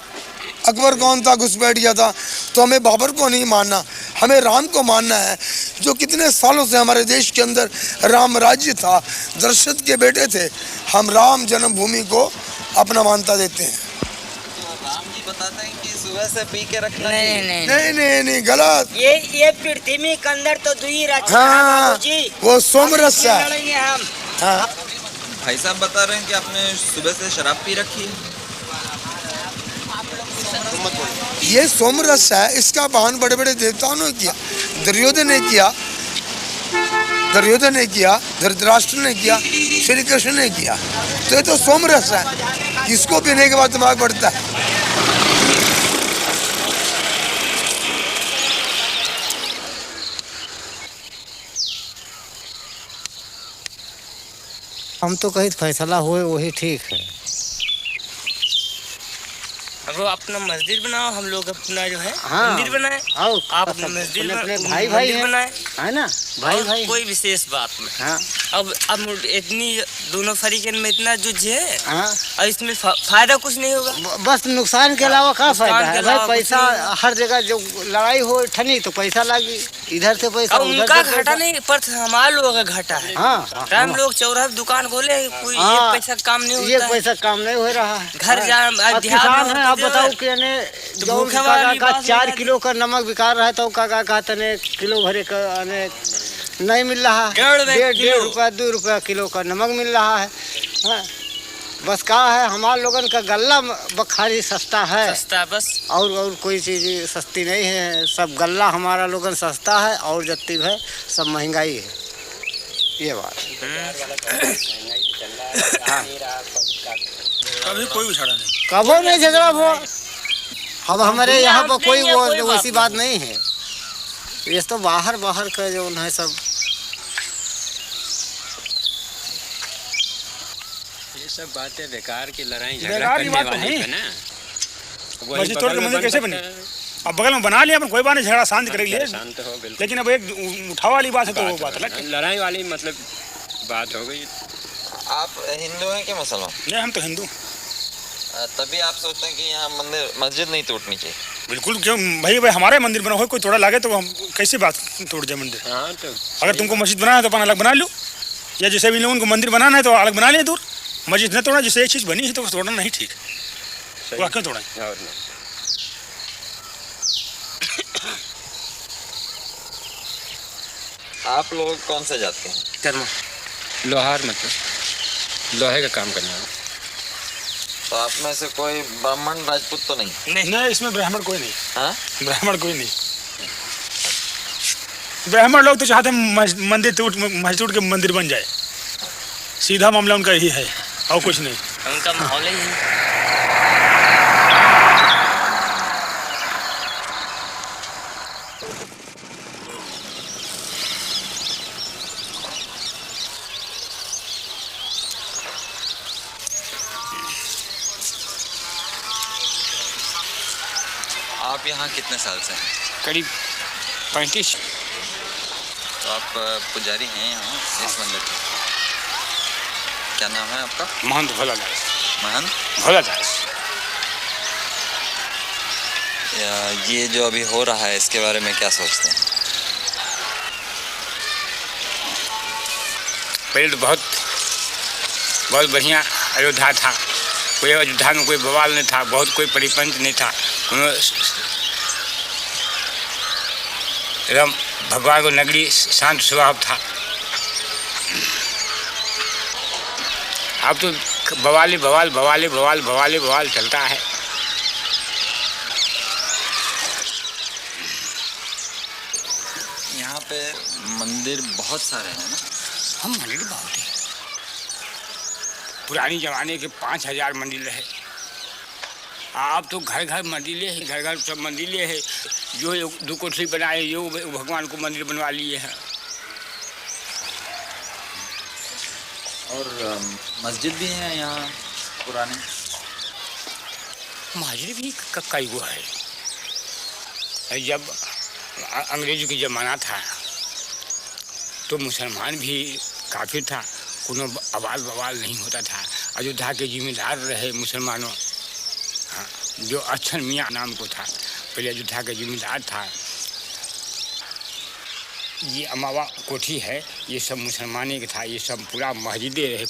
अकबर कौन था? घुसपैठिया था। तो हमें बाबर को नहीं मानना, हमें राम को मानना है, जो कितने सालों से हमारे देश के अंदर राम राज्य था, दशरथ के बेटे थे। हम राम जन्मभूमि को अपना मान्यता देते हैं। राम जी बताते हैं कि सुबह से पी के रखना नहीं, गलत। ये पृथ्वी के अंदर तो दुई रचना हाँ, वो सोमरस है। हाँ। भाई साहब बता रहे हैं कि आपने सुबह से शराब पी रखी है। ये सोमरस है, इसका बहन बड़े बड़े देवताओं ने किया। दुर्योधन ने किया, धृतराष्ट्र ने किया, श्री कृष्ण ने किया। तो ये तो सोमरस है, इसको पीने के बाद दिमाग बढ़ता है। हम तो कहीं फैसला हुए वही ठीक है। वो अपना मस्जिद बनाओ, हम लोग अपना जो है हाँ, मंदिर बनाए। आप अपना मस्जिद भाई बनाए, है ना, भाई कोई विशेष बात में। हाँ। अब इतनी दोनों फरीकन में इतना जुझ है, हाँ। और इसमें फायदा कुछ नहीं होगा, बस नुकसान के अलावा क्या फायदा है भाई? पैसा हर जगह जो लड़ाई हो ठनी तो पैसा लागी, इधर से पैसा उनका घाटा नहीं पर हमारे लोगों का घाटा है। हाँ, हम लोग चौराहे दुकान खोले, कोई एक पैसा काम नहीं होता, एक पैसा काम नहीं हो रहा है। घर जा आप बताओ कि 4 किलो का नमक बिका रहा है तो का कहते हैं किलो भरे का नहीं मिल रहा है। 1.5 रुपया 2 रुपया किलो का नमक मिल रहा है। हाँ। बस कहा है हमारे लोगन का गल्ला बखारी सस्ता है, सस्ता बस, और कोई चीज़ सस्ती नहीं है। सब गल्ला हमारा लोगन सस्ता है और जत्ती है सब महंगाई है। ये बात हाँ। कभी कोई उछाड़ा नहीं, कबो नहीं झगड़ा हुआ। अब हमारे यहाँ पर कोई वो वैसी बात नहीं है। ये तो बाहर का जो है सब, ये सब बातें बेकार की लड़ाई झगड़ा करने वाली है ना। मस्जिद तोड़ के मंदिर कैसे बने? अब बगल में बना लिया, अपन कोई बात नहीं, झगड़ा शांत करेंगे, शांत हो बिल्कुल। लेकिन अब एक उठाव वाली बात है तो वो बात अलग, लड़ाई वाली मतलब बात हो गई। आप हिंदू हैं कि मुसलमान? नहीं, हम तो हिंदू। तभी आप सोचते हैं कि यहाँ मस्जिद नहीं टूटनी चाहिए? बिल्कुल, क्यों भाई हमारे मंदिर बना हो, कोई थोड़ा लागे तो हम कैसे बात तोड़ जाए मंदिर? हाँ, तो अगर तुमको मस्जिद बनाना है तो अपन अलग बना लो, या जैसे भी लोगों को मंदिर बनाना है तो अलग बना लें दूर। मस्जिद न तोड़ा, जिससे एक चीज़ बनी है तो तोड़ना नहीं ठीक, वो क्यों तोड़ा? आप लोग कौन से जाते हैं? कर्म लोहार, मतलब लोहे का काम करने वाला। तो आप में से कोई ब्राह्मण राजपूत तो नहीं? नहीं, इसमें ब्राह्मण कोई नहीं। हाँ? ब्राह्मण कोई नहीं। ब्राह्मण लोग तो चाहते हैं मस्जिद टूट के मंदिर बन जाए, सीधा मामला उनका यही है और कुछ नहीं। उनका माहौल ही है। आप यहाँ कितने साल से हैं? करीब 35। तो आप पुजारी हैं यहाँ इस मंदिर के? क्या नाम है आपका? महंत भोलादास। महंत भोलादास। ये जो अभी हो रहा है इसके बारे में क्या सोचते हैं? पहले तो बहुत बढ़िया अयोध्या था, कोई अयोध्या में कोई बवाल नहीं था, बहुत कोई परिपंच नहीं था, एकदम भगवान को नगरी शांत स्वभाव था। अब तो बवाली बवाल बवाली बवाल बवाली बवाल चलता है। यहाँ पे मंदिर बहुत सारे हैं ना? हम मंदिर बहुत है। पुरानी जमाने के 5000 मंदिर है। आप तो घर घर मंदिर है, घर घर सब मंदिर है। जो दो कोठरी बनाए यो भगवान को मंदिर बनवा लिए हैं। और मस्जिद भी है यहाँ पुराने? मस्जिद भी कई गो है। जब अंग्रेजों की ज़माना था तो मुसलमान भी काफ़ी था, कोनो आवाज़ बवाल नहीं होता था। अयोध्या के जिम्मेदार रहे मुसलमानों, हाँ, जो अच्छन मियाँ नाम को था, पहले अयोध्या का जिम्मेदार था। ये अमावा कोठी है, ये सब मुसलमानी का था। ये सब पूरा मस्जिदें रहे।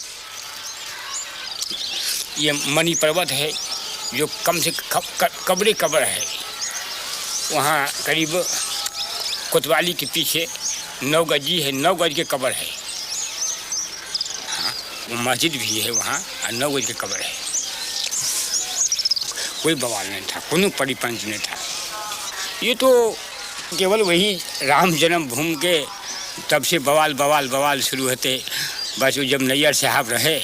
ये मणि पर्वत है जो कम से कब्र है। वहाँ करीब कोतवाली के पीछे 9 गजी है, 9 गज के कब्र है। हाँ, वो मस्जिद भी है वहाँ और 9 गज के कब्र है। कोई बवाल नहीं था, कोनो परिपंच नहीं था। ये तो केवल वही राम जन्मभूमि के तब से बवाल बवाल बवाल शुरू होते। बस वो जब नैयर साहब रहे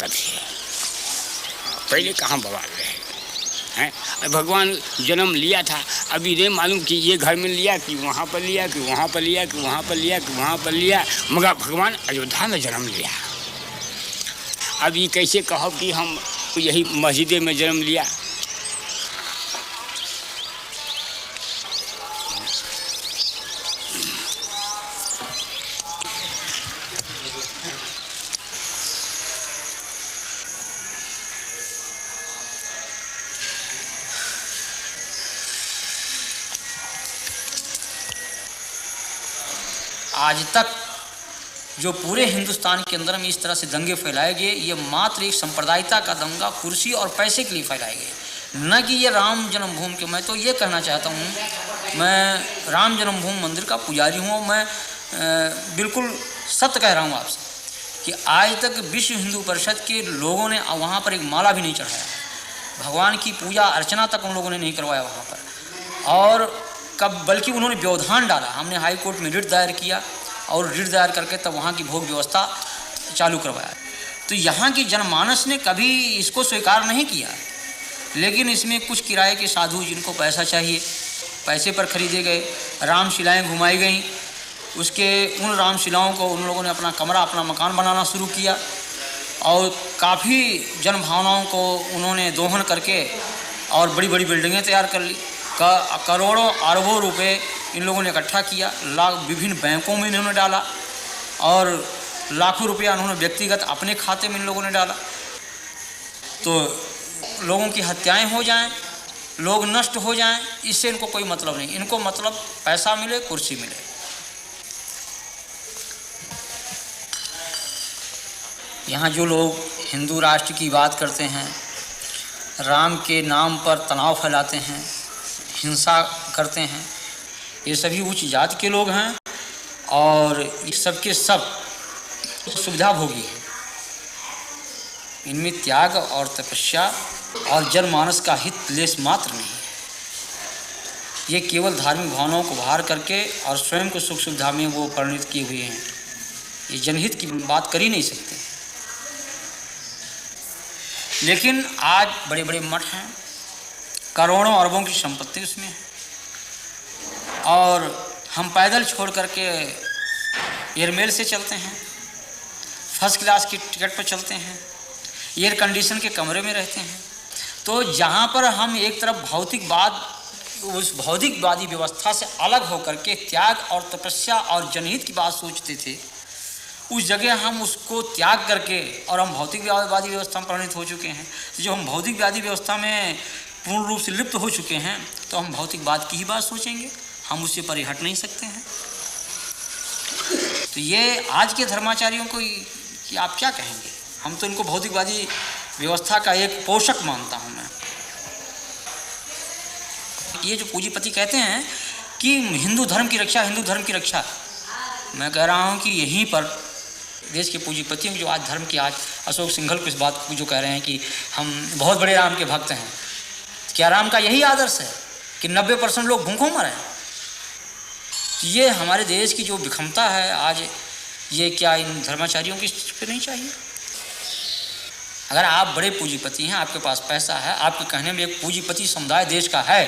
तब से, पहले कहाँ बवाल रहे हैं। भगवान जन्म लिया था, अभी नहीं मालूम कि ये घर में लिया कि वहाँ पर लिया कि वहाँ पर लिया कि वहाँ पर लिया कि वहाँ पर लिया, मगर भगवान अयोध्या में जन्म लिया। अब ये कैसे कहो कि हम यही मस्जिदे में जन्म लिया। आज तक जो पूरे हिंदुस्तान के अंदर में इस तरह से दंगे फैलाए गए, ये मात्र एक सांप्रदायिकता का दंगा कुर्सी और पैसे के लिए फैलाए गए, न कि ये राम जन्मभूमि के। मैं तो ये कहना चाहता हूँ, मैं राम जन्मभूमि मंदिर का पुजारी हूँ। मैं बिल्कुल सत्य कह रहा हूँ आपसे कि आज तक विश्व हिंदू परिषद के लोगों ने वहाँ पर एक माला भी नहीं चढ़ाया। भगवान की पूजा अर्चना तक उन लोगों ने नहीं करवाया वहाँ पर। और बल्कि उन्होंने व्यवधान डाला। हमने हाई कोर्ट में रिट दायर किया और रिट दायर करके तब वहाँ की भोग व्यवस्था चालू करवाया। तो यहाँ की जनमानस ने कभी इसको स्वीकार नहीं किया। लेकिन इसमें कुछ किराए के साधु जिनको पैसा चाहिए, पैसे पर खरीदे गए, रामशिलाएँ घुमाई गईं। उसके उन रामशिलाओं को उन लोगों ने अपना कमरा, अपना मकान बनाना शुरू किया और काफ़ी जनभावनाओं को उन्होंने दोहन करके और बड़ी बड़ी बिल्डिंगें तैयार कर ली। करोड़ों अरबों रुपए इन लोगों ने इकट्ठा किया, विभिन्न बैंकों में इन्होंने डाला और लाखों रुपया उन्होंने व्यक्तिगत अपने खाते में इन लोगों ने डाला। तो लोगों की हत्याएं हो जाएं, लोग नष्ट हो जाएं, इससे इनको कोई मतलब नहीं। इनको मतलब पैसा मिले, कुर्सी मिले। यहाँ जो लोग हिंदू राष्ट्र की बात करते हैं, राम के नाम पर तनाव फैलाते हैं, हिंसा करते हैं, ये सभी उच्च जाति के लोग हैं और ये सब के सब सुविधा भोगी हैं। इनमें त्याग और तपस्या और जनमानस का हित लेस मात्र नहीं है। ये केवल धार्मिक भावनाओं को बाहर करके और स्वयं को सुख सुविधा में वो परिणित किए हुए हैं। ये जनहित की बात कर ही नहीं सकते। लेकिन आज बड़े बड़े मठ हैं, करोड़ों अरबों की संपत्ति उसमें है और हम पैदल छोड़ करके एयरमेल से चलते हैं, फर्स्ट क्लास की टिकट पर चलते हैं, एयर कंडीशन के कमरे में रहते हैं। तो जहाँ पर हम एक तरफ भौतिकवाद, उस भौतिकवादी व्यवस्था से अलग होकर के त्याग और तपस्या और जनहित की बात सोचते थे, उस जगह हम उसको त्याग करके और हम भौतिकवादी व्यवस्था में परिणित हो चुके हैं। जो हम भौतिकवादी व्यवस्था में पूर्ण रूप से लिप्त हो चुके हैं, तो हम भौतिकवाद की ही बात सोचेंगे, हम उससे परे हट नहीं सकते हैं। तो ये आज के धर्माचार्यों को कि आप क्या कहेंगे? हम तो इनको भौतिकवादी व्यवस्था का एक पोषक मानता हूँ मैं। ये जो पूंजीपति कहते हैं कि हिंदू धर्म की रक्षा, हिंदू धर्म की रक्षा। मैं कह रहा हूँ कि यहीं पर देश के पूंजीपतियों जो आज धर्म की, आज अशोक सिंघल को इस बात को जो कह रहे हैं कि हम बहुत बड़े राम के भक्त हैं, क्या राम का यही आदर्श है कि 90% लोग भूखों मरे? ये हमारे देश की जो विषमता है आज, ये क्या इन धर्माचार्यों की फिर नहीं चाहिए? अगर आप बड़े पूंजीपति हैं, आपके पास पैसा है, आपके कहने में एक पूंजीपति समुदाय देश का है,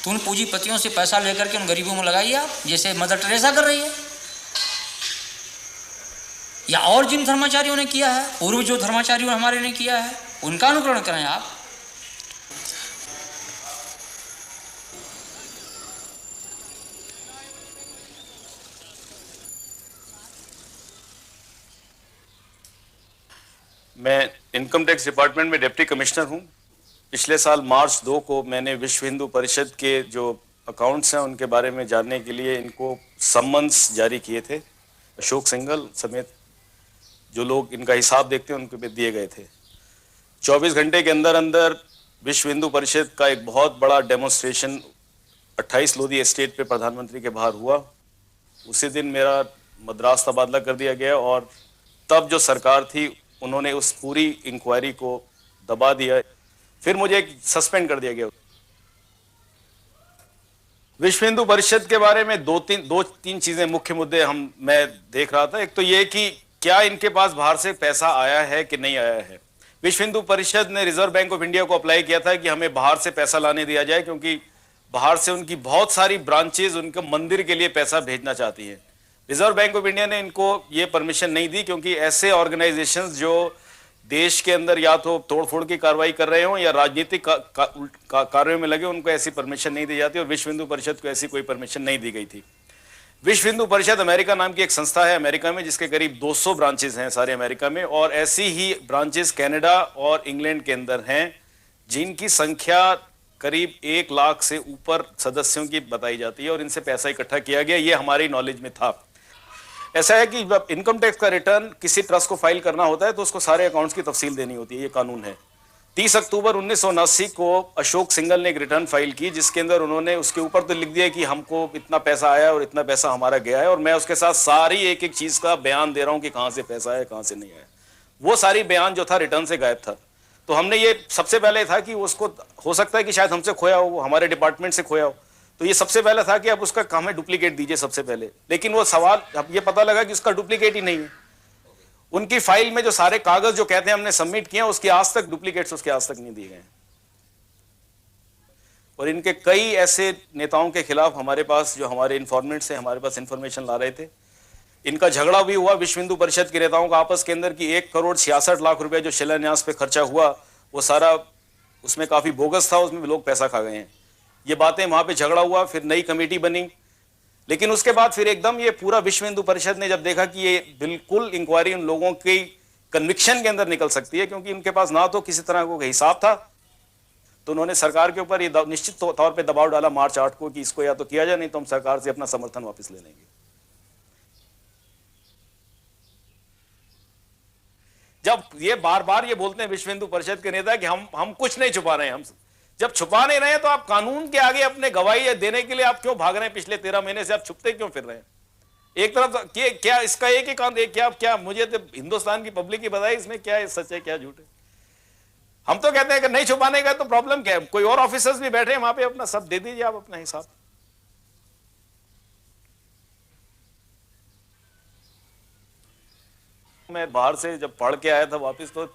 तो उन पूंजीपतियों से पैसा लेकर के उन गरीबों में लगाइए आप, जैसे मदर टेरेसा कर रही है, या और जिन धर्माचार्यों ने किया है, पूर्व जो धर्माचार्यों हमारे ने किया है, उनका अनुकरण करें आप। मैं इनकम टैक्स डिपार्टमेंट में डिप्टी कमिश्नर हूं। पिछले साल मार्च 2 को मैंने विश्व हिंदू परिषद के जो अकाउंट्स हैं उनके बारे में जानने के लिए इनको सम्मन्स जारी किए थे। अशोक सिंघल समेत जो लोग इनका हिसाब देखते हैं उनके पे दिए गए थे। 24 घंटे के अंदर अंदर विश्व हिंदू परिषद का एक बहुत बड़ा डेमोन्स्ट्रेशन 28 लोधी एस्टेट पे प्रधानमंत्री के बाहर हुआ। उसी दिन मेरा मद्रास तबादला कर दिया गया और तब जो सरकार थी उन्होंने उस पूरी इंक्वायरी को दबा दिया, फिर मुझे सस्पेंड कर दिया गया। विश्व हिंदू परिषद के बारे में दो तीन चीजें मुख्य मुद्दे मैं देख रहा था। एक तो ये कि क्या इनके पास बाहर से पैसा आया है कि नहीं आया है। विश्व हिंदू परिषद ने रिजर्व बैंक ऑफ इंडिया को अप्लाई किया था कि हमें बाहर से पैसा लाने दिया जाए, क्योंकि बाहर से उनकी बहुत सारी ब्रांचेज उनके मंदिर के लिए पैसा भेजना चाहती हैं। रिजर्व बैंक ऑफ इंडिया ने इनको ये परमिशन नहीं दी, क्योंकि ऐसे ऑर्गेनाइजेशंस जो देश के अंदर या तो तोड़फोड़ की कार्रवाई कर रहे हो या राजनीतिक कार्यों में लगे, उनको ऐसी परमिशन नहीं दी जाती और विश्व हिंदू परिषद को ऐसी कोई परमिशन नहीं दी गई थी। विश्व हिंदू परिषद अमेरिका नाम की एक संस्था है अमेरिका में, जिसके करीब 200 ब्रांचेस हैं सारे अमेरिका में, और ऐसी ही ब्रांचेस कनाडा और इंग्लैंड के अंदर हैं, जिनकी संख्या करीब 1 लाख से ऊपर सदस्यों की बताई जाती है और इनसे पैसा इकट्ठा किया गया। ये हमारी नॉलेज में था। ऐसा है कि जब इनकम टैक्स का रिटर्न किसी ट्रस्ट को फाइल करना होता है तो उसको सारे अकाउंट्स की तफसील देनी होती है, ये कानून है। 30 अक्टूबर 1979 को अशोक सिंघल ने एक रिटर्न फाइल की, जिसके अंदर उन्होंने उसके ऊपर तो लिख दिया कि हमको इतना पैसा आया और इतना पैसा हमारा गया है, और मैं उसके साथ सारी एक एक चीज का बयान दे रहा हूं कि कहां से पैसा आया कहां से नहीं आया। वो सारी बयान जो था रिटर्न से गायब था। तो हमने ये सबसे पहले था कि उसको हो सकता है कि शायद हमसे खोया हो, हमारे डिपार्टमेंट से खोया हो, तो ये सबसे पहले था कि आप उसका हमें डुप्लीकेट दीजिए सबसे पहले। लेकिन वो सवाल अब ये पता लगा कि उसका डुप्लीकेट ही नहीं है। उनकी फाइल में जो सारे कागज जो कहते हैं हमने सबमिट किए, उसकी आज तक डुप्लीकेट्स उसके आज तक नहीं दिए गए। और इनके कई ऐसे नेताओं के खिलाफ हमारे पास, जो हमारे इन्फॉर्मेंट से हमारे पास इंफॉर्मेशन ला रहे थे, इनका झगड़ा भी हुआ विश्व हिंदू परिषद के नेताओं का आपस के अंदर कि 1,66,00,000 रुपए जो शिलान्यास पे खर्चा हुआ वो सारा उसमें काफी बोगस था, उसमें लोग पैसा खा गए हैं। ये बातें वहां पे झगड़ा हुआ, फिर नई कमेटी बनी, लेकिन उसके बाद फिर एकदम ये पूरा विश्व हिंदू परिषद ने जब देखा कि ये बिल्कुल इंक्वायरी उन लोगों की कन्विक्शन के अंदर निकल सकती है, क्योंकि उनके पास ना तो किसी तरह का हिसाब था, तो उन्होंने सरकार के ऊपर ये निश्चित तौर पे दबाव डाला मार्च 8 को कि इसको या तो किया जाए, नहीं तो हम सरकार से अपना समर्थन वापस ले लेंगे। जब ये बार बार ये बोलते हैं विश्व हिंदू परिषद के नेता कि हम कुछ नहीं छुपा रहे हैं, हम जब छुपा नहीं रहे हैं तो आप कानून के आगे अपने गवाही देने के लिए आप क्यों भाग रहे हैं? पिछले 13 महीने से आप छुपते क्यों फिर रहे हैं? एक तरफ क्या इसका एक ही काम, क्या मुझे तो हिंदुस्तान की पब्लिक ही बताए इसमें क्या सच है क्या झूठ है। हम तो कहते हैं कि नहीं छुपाने का तो प्रॉब्लम क्या है? कोई और ऑफिसर्स भी बैठे हैं वहां पे, अपना सब दे दीजिए आप अपना हिसाब। मैं बाहर से जब पढ़ के आया था वापस, तो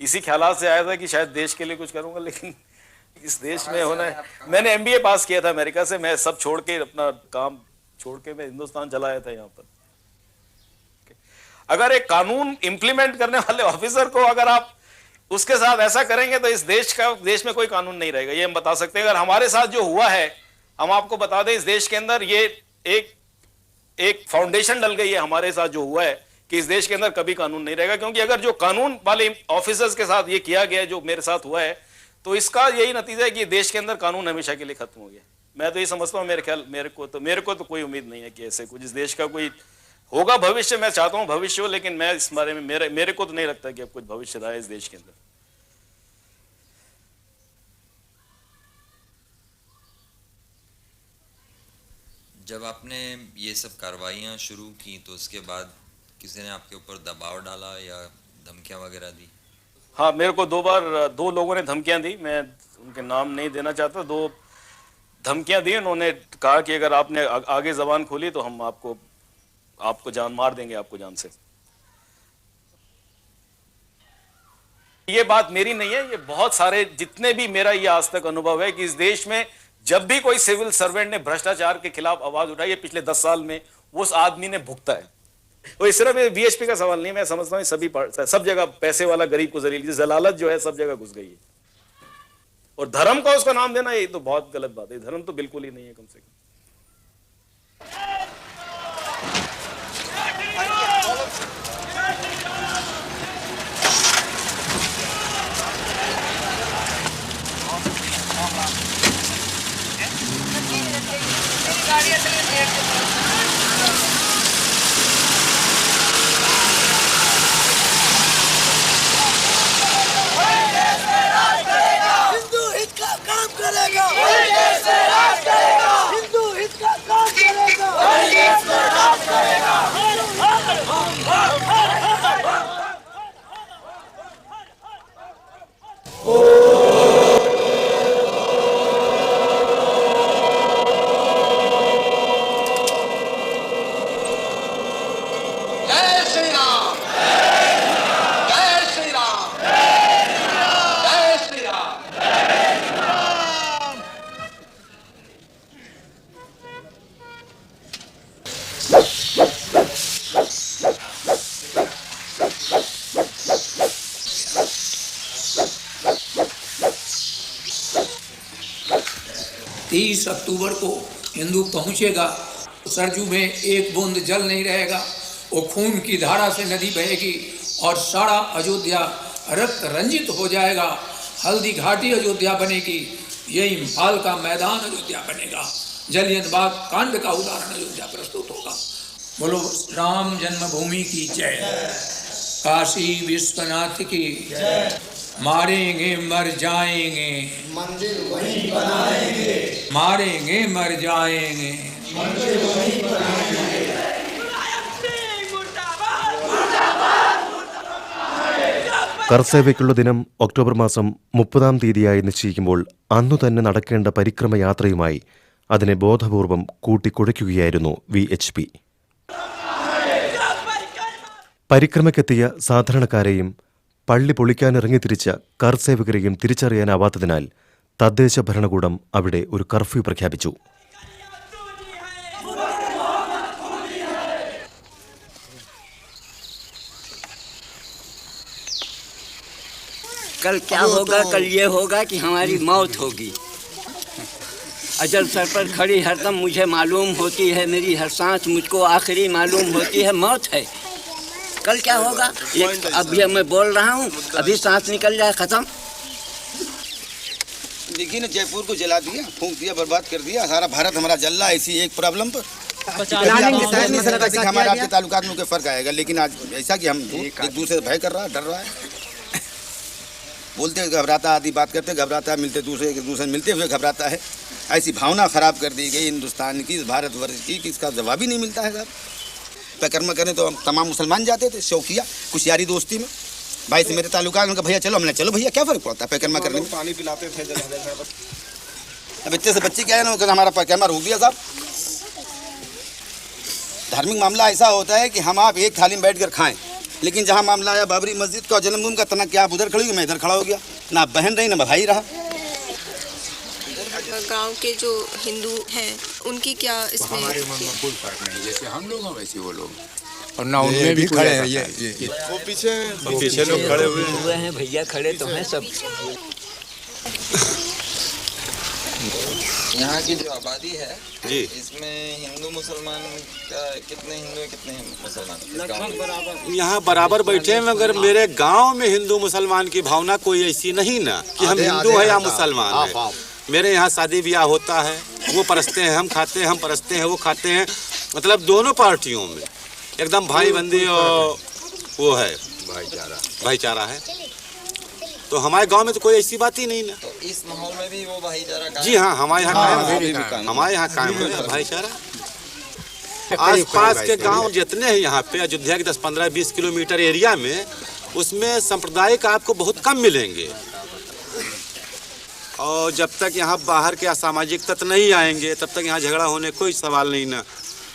इसी ख्यालात से आया था कि शायद देश के लिए कुछ करूंगा, लेकिन इस देश में होना है। मैंने MBA पास किया था अमेरिका से, मैं सब छोड़ के अपना काम छोड़ के मैं हिंदुस्तान चला आया था यहाँ पर। अगर एक कानून इंप्लीमेंट करने वाले ऑफिसर को अगर आप उसके साथ ऐसा करेंगे तो इस देश में कोई कानून नहीं रहेगा, ये हम बता सकते हैं। अगर हमारे साथ जो हुआ है, हम आपको बता दें, इस देश के अंदर ये एक फाउंडेशन डल गई है हमारे साथ जो हुआ है कि इस देश के अंदर कभी कानून नहीं रहेगा। क्योंकि अगर जो कानून वाले ऑफिसर्स के साथ ये किया गया जो मेरे साथ हुआ है, तो इसका यही नतीजा है कि देश के अंदर कानून हमेशा के लिए खत्म हो गया। मैं तो ये समझता हूँ, मेरे को तो कोई उम्मीद नहीं है कि ऐसे कुछ इस देश का कोई होगा भविष्य। मैं चाहता हूं भविष्य हो, लेकिन मैं इस बारे में मेरे को तो नहीं लगता कि अब कुछ भविष्य रहा है इस देश के अंदर। जब आपने ये सब कार्रवाइयाँ शुरू की तो उसके बाद किसी ने आपके ऊपर दबाव डाला या धमकियाँ वगैरह दी? हाँ, मेरे को 2 बार 2 लोगों ने धमकियाँ दी। मैं उनके नाम नहीं देना चाहता। 2 धमकियाँ दी। उन्होंने कहा कि अगर आपने आगे जबान खोली तो हम आपको जान मार देंगे, आपको जान से। ये बात मेरी नहीं है, ये बहुत सारे, जितने भी मेरा ये आज तक अनुभव है कि इस देश में जब भी कोई सिविल सर्वेंट ने भ्रष्टाचार के खिलाफ आवाज उठाई है पिछले 10 साल में, वो उस आदमी ने भुगता है। और इस सिर्फ बीएचपी का सवाल नहीं, मैं समझता हूँ सब जगह पैसे वाला गरीब को जलील, जलालत जो है सब जगह घुस गई है। और धर्म का उसका नाम देना, ये तो बहुत गलत बात है। धर्म तो बिल्कुल ही नहीं है, कम से कम। हिंदू हित का काम करेगा, हिंदू हित का काम करेगा, जय श्री राम, जय श्री राम, जय श्री राम। तीस अक्टूबर को हिंदू पहुंचेगा, सरजू में एक बूंद जल नहीं रहेगा, वो खून की धारा से नदी बहेगी और सारा अयोध्या रक्त रंजित हो जाएगा। हल्दी घाटी अयोध्या बनेगी, यही इम्फाल का मैदान अयोध्या बनेगा, जलियन बाग कांड का उदाहरण अयोध्या प्रस्तुत होगा। बोलो राम जन्मभूमि की जय, काशी विश्वनाथ की जय। मारेंगे मर जाएंगे, मंदिर वहीं बनाएंगे, मारेंगे मर जाएंगे, मंदिर वहीं बनाएंगे। കർസേവയ്ക്കുള്ള ദിനം ഒക്ടോബർ മാസം 30-ാം തീയതിയായി നിശ്ചയിക്കുമ്പോൾ അന്നു തന്നെ നടക്കേണ്ട പരിക്രമയാത്രയുമായി അതിനെ ബോധപൂർവം കൂട്ടിക്കുഴയ്ക്കുകയായിരുന്നു VHP. പരിക്രമയ്ക്കെത്തിയ സാധാരണക്കാരെയും പള്ളി പൊളിക്കാനിറങ്ങിത്തിരിച്ച കർസേവകരെയും തിരിച്ചറിയാനാവാത്തതിനാൽ തദ്ദേശ ഭരണകൂടം അവിടെ ഒരു കർഫ്യൂ പ്രഖ്യാപിച്ചു. कल क्या होगा? कल ये होगा कि हमारी मौत होगी। अजल सर पर खड़ी हरदम मुझे मालूम होती है, मेरी हर सांस मुझको आखिरी मालूम होती है, मौत है। कल क्या होगा? अभी मैं बोल रहा हूँ, अभी सांस निकल जाए, खत्म। देखिए ना, जयपुर को जला दिया, फूंक दिया, बर्बाद कर दिया। सारा भारत हमारा जल रहा है इसी एक प्रॉब्लम पर। हमारे आपके ताल्लुकात में फर्क आएगा, लेकिन आज ऐसा कि हम एक दूसरे से भय कर रहा है, डर रहा है, बोलते घबराता, आदि बात करते घबराता है, मिलते दूसरे मिलते हुए घबराता है। ऐसी भावना खराब कर दी गई हिंदुस्तान की, भारतवर्ष की, कि इसका जवाब ही नहीं मिलता है। साहब पैकर्मा करें तो हम तमाम मुसलमान जाते थे, शौकिया कुछ यारी दोस्ती में, भाई से मेरे ताल्लुकात में, भैया चलो, हमने चलो भैया, क्या फर्क पड़ता है पैकर्मा करने में। पानी पिलाते थे बच्चे से बच्चे क्या है ना, हमारा पैकर्मा रोक दिया साहब। धार्मिक मामला ऐसा होता है कि हम आप एक थाली में बैठ कर खाएं, लेकिन जहाँ मामला आया बाबरी मस्जिद का जन्मभूमि का, तना क्या आप उधर खड़ी, मैं इधर खड़ा हो गया, ना बहन रही ना भाई रहा। गांव के जो हिंदू हैं उनकी क्या इसमें? हमारे मन में कोई फर्क नहीं, जैसे हम लोग हैं वैसे वो लोग, और ना उनमें भी खड़े हैं। ये वो पीछे लोग खड़े हुए हैं, भैया खड़े तो हैं सब। यहाँ की जो आबादी है जी, इसमें हिंदू मुसलमान का कितने हिंदू है, कितने मुसलमान? यहाँ बराबर बैठे हैं, मगर मेरे गांव में हिंदू मुसलमान की भावना कोई ऐसी नहीं ना कि हम हिंदू है या मुसलमान है। मेरे यहाँ शादी ब्याह होता है, वो परसते हैं, हम खाते हैं, हम परसते हैं, वो खाते हैं, मतलब दोनों पार्टियों में एकदम भाई बंदी और वो है भाईचारा है। तो हमारे गांव में तो कोई ऐसी बात ही नहीं ना। तो इस माहौल में भी वो भाईचारा जी हाँ, हमारे यहाँ कायम है भाईचारा। आसपास के गांव जितने हैं यहाँ पे अयोध्या के 10-15-20 किलोमीटर एरिया में, उसमें सांप्रदायिक आपको बहुत कम मिलेंगे। और जब तक यहाँ बाहर के असामाजिक तत्व नहीं आएंगे तब तक यहाँ झगड़ा होने कोई सवाल नहीं ना।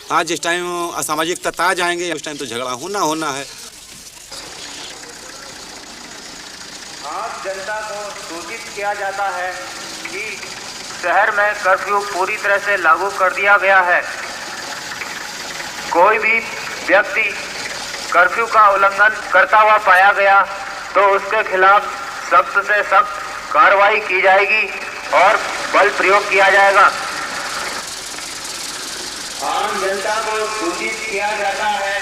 हाँ, जिस टाइम असामाजिक तत्व आ जाएंगे उस टाइम तो झगड़ा होना है। आम जनता को सूचित किया जाता है कि शहर में कर्फ्यू पूरी तरह से लागू कर दिया गया है। कोई भी व्यक्ति कर्फ्यू का उल्लंघन करता हुआ पाया गया तो उसके खिलाफ सख्त से सख्त कार्रवाई की जाएगी और बल प्रयोग किया जाएगा। आम जनता को सूचित किया जाता है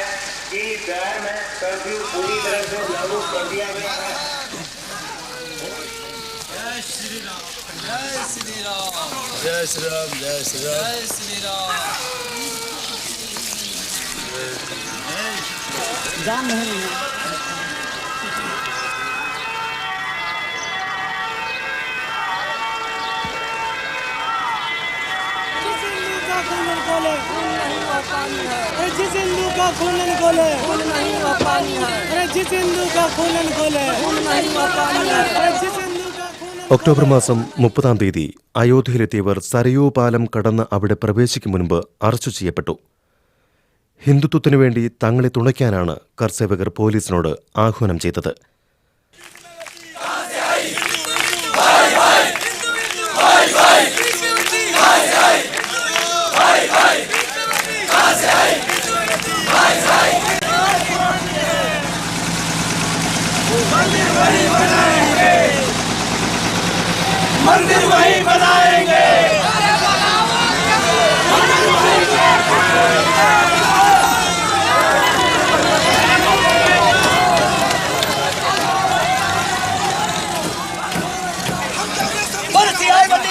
कि शहर में कर्फ्यू पूरी तरह से लागू कर दिया गया है। जय श्री राम, जय श्री राम, जय श्री राम, जय श्री राम, जय श्री राम। जान नहीं जिस हिंदू का खून निकोले खून नहीं हुआ पानी है। अरे जिस हिंदू का खून निकोले खून नहीं हुआ पानी है। अरे जिस हिंदू का खून ഒക്ടോബർ മാസം 30-ാം തീയതി അയോധ്യയിലെത്തിയവർ സരയൂ പാലം കടന്ന് അവിടെ പ്രവേശിക്കും മുൻപ് അറസ്റ്റ് ചെയ്യപ്പെട്ടു. ഹിന്ദുത്വത്തിനു വേണ്ടി തങ്ങളെ തുണയ്ക്കാനാണ് കർസേവകർ പോലീസിനോട് ആഹ്വാനം ചെയ്തത്. मंदिर वही बनाएंगे।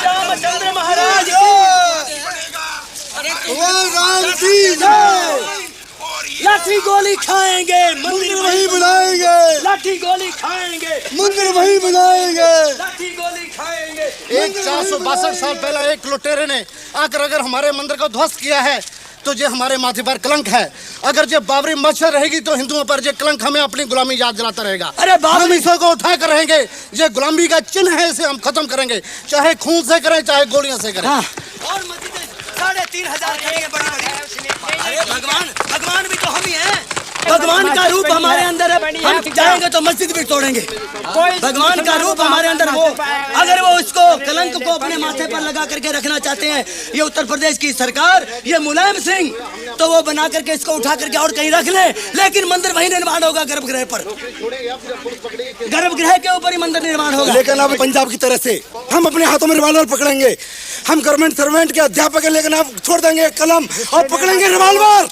रामचंद्र महाराज राम की लाठी गोली खाएंगे, मंदिर वही बनाएंगे। लाठी गोली खाएंगे, मंदिर वही बनाएंगे। लाठी गोली खाएंगे। एक 462 साल पहले एक लुटेरे ने आकर अगर हमारे मंदिर को ध्वस्त किया है तो ये हमारे माथे पर कलंक है। अगर ये बाबरी मस्जिद रहेगी तो हिंदुओं पर ये कलंक हमें अपनी गुलामी याद दिलाता रहेगा। अरे हम इसको को उठा कर रहेंगे। ये गुलामी का चिन्ह है, इसे हम खत्म करेंगे, चाहे खून से करें चाहे गोलियों से करें। हाँ। और 3,500 करेंगे बड़ी। अरे भगवान भी तो हम ही हैं। भगवान का रूप हमारे अंदर है। हम जाएंगे तो मस्जिद भी तोड़ेंगे। भगवान का रूप हमारे अंदर हो। अगर वो उसको कलंक को अपने माथे पर लगा करके रखना चाहते हैं ये उत्तर प्रदेश की सरकार, ये मुलायम सिंह, तो वो बना करके इसको उठा करके और कहीं रख ले, लेकिन मंदिर वही निर्माण होगा गर्भगृह पर। गर्भगृह के ऊपर ही मंदिर निर्माण होगा। लेकिन अब पंजाब की तरह से हम अपने हाथों में रिवॉल्वर पकड़ेंगे। हम गवर्नमेंट सर्वेंट के अध्यापक हैं, लेकिन आप छोड़ देंगे कलम और पकड़ेंगे रिवॉल्वर।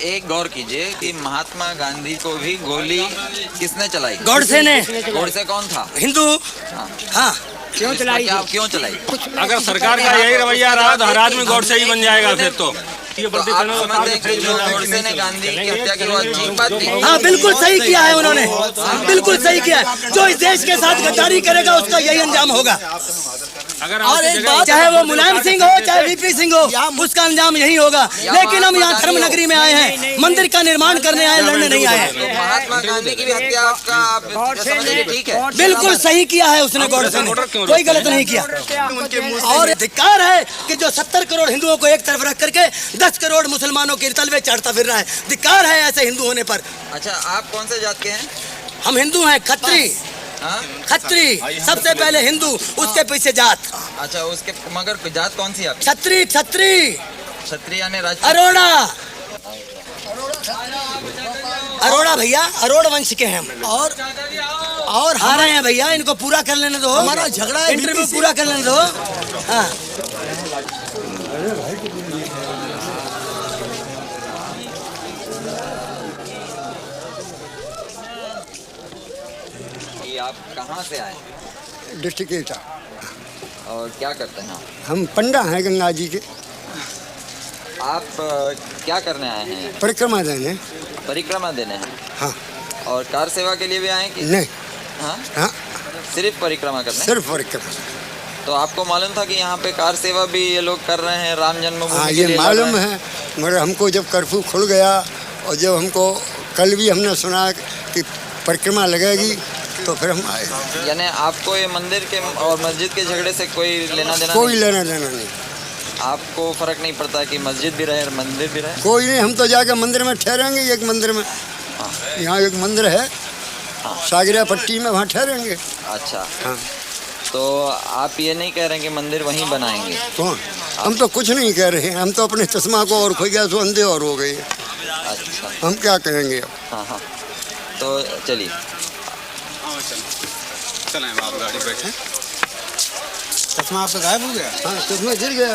एक गौर कीजिए कि महात्मा गांधी को भी गोली किसने चलाई? गॉडसे ने। गॉडसे कौन था? हिंदू। हाँ। क्यों चलाई? क्यों चलाई? अगर सरकार का यही रवैया रहा तो हर आदमी गॉडसे ही बन जाएगा फिर तो। गॉडसे ने गांधी की हत्या की वो अच्छी बात थी। हाँ, बिल्कुल सही किया है उन्होंने, बिल्कुल सही किया है। जो इस देश के साथ गद्दारी करेगा उसका यही अंजाम होगा। और एक बात, चाहे वो मुलायम सिंह हो चाहे वीपी सिंह हो, उसका अंजाम यही होगा। लेकिन हम यहाँ धर्म नगरी में आए हैं, मंदिर का निर्माण करने आए, लड़ने नहीं आए हैं। महात्मा गांधी की भी हत्या आपका ठीक है? बिल्कुल सही किया है उसने, गॉडसे ने कोई गलत नहीं किया। और धिक्कार है कि जो 70 करोड़ हिंदुओं को एक तरफ रख करके 10 करोड़ मुसलमानों के तलवे चढ़ता फिर रहा है। धिक्कार है ऐसे हिंदू होने पर। अच्छा, आप कौन से जात के हैं? हम हिंदू हैं, खत्री। खत्री सबसे पहले हिंदू, उसके पीछे जात। अच्छा, उसके मगर जात कौन सी आपकी? छत्री। छत्री छत्री यानी अरोड़ा। अरोड़ा भैया, अरोड़ वंश के हैं हम। और हारे हैं भैया, इनको पूरा कर लेने दो। हमारा झगड़ा इंटरव्यू पूरा कर लेने दो। हाँ। आप कहाँ से आए? डिस्ट्रिक्ट एटा। और क्या करते हैं? हम पंडा हैं गंगा जी के। आप क्या करने आए हैं? परिक्रमा देने। परिक्रमा देने हैं? हाँ। और कार सेवा के लिए भी आए कि नहीं? हाँ? हाँ, सिर्फ परिक्रमा करने? सिर्फ परिक्रमा। तो आपको मालूम था कि यहाँ पे कार सेवा भी ये लोग कर रहे हैं राम जन्मभूमि हाँ, के ये लिए लड़ मालूम रहे हैं? है, मगर हमको जब कर्फ्यू खुल गया और जब हमको कल भी हमने सुना कि परिक्रमा लगेगी तो फिर हम आए। यानी आपको ये मंदिर के और मस्जिद के झगड़े से कोई लेना देना कोई नहीं? लेना देना नहीं। आपको फर्क नहीं पड़ता कि मस्जिद भी रहे और मंदिर भी रहे? कोई नहीं, हम तो जाकर मंदिर में ठहरेंगे। एक मंदिर में, यहाँ एक मंदिर है सागरिया पट्टी में, वहाँ ठहरेंगे। अच्छा, हाँ। तो आप ये नहीं कह रहे हैं कि मंदिर वहीं बनाएंगे? कौन? हम तो कुछ नहीं कह रहे हैं, हम तो अपने चश्मा को और खो गया सो अंधे और हो गए। अच्छा, हम क्या कहेंगे अब? हाँ हाँ, तो चलिए चलें आप गाड़ी बैठे। चश्मा आपका गायब हो गया? हाँ, चश्मा गिर गया।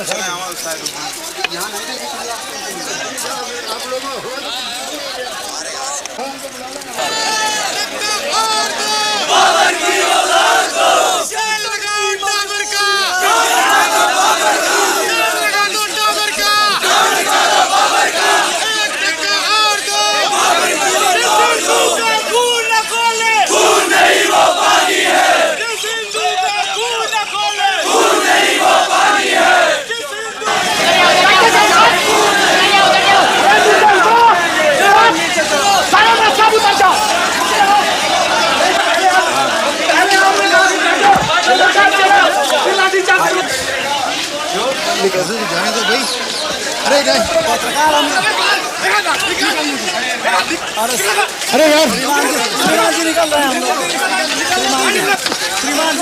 आप लोग कैसे जाने दो भाई। अरे यार पत्रकार अरे यार श्रीमान जी निकल रहे हैं हम लोग। श्रीमान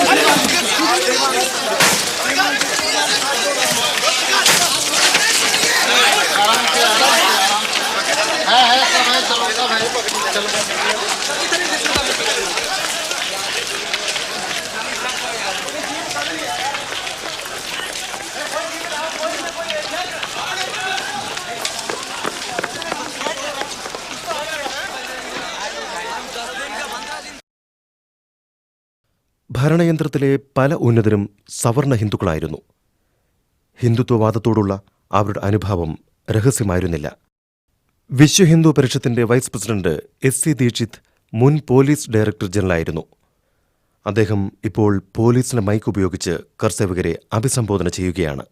ഭരണയന്ത്രത്തിലെ പല ഉന്നതരും സവർണ ഹിന്ദുക്കളായിരുന്നു. ഹിന്ദുത്വവാദത്തോടുള്ള അവരുടെ അനുഭാവം രഹസ്യമായിരുന്നില്ല. വിശ്വ ഹിന്ദു പരിഷത്തിന്റെ വൈസ് പ്രസിഡന്റ് SC ദീക്ഷിത് മുൻ പോലീസ് ഡയറക്ടർ ജനറലായിരുന്നു. അദ്ദേഹം ഇപ്പോൾ പോലീസിന്റെ മൈക്ക് ഉപയോഗിച്ച് കർസേവകരെ അഭിസംബോധന ചെയ്യുകയാണ്.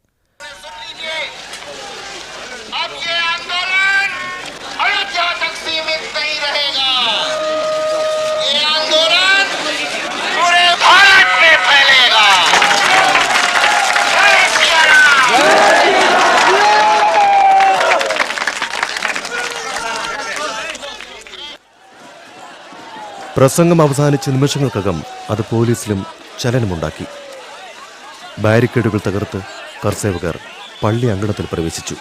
പ്രസംഗം അവസാനിച്ച നിമിഷങ്ങൾക്കകം അത് പോലീസിലും ചലനമുണ്ടാക്കി. ബാരിക്കേഡുകൾ തകർത്ത് കർസേവകർ പള്ളി അങ്കണത്തിൽ പ്രവേശിച്ചു.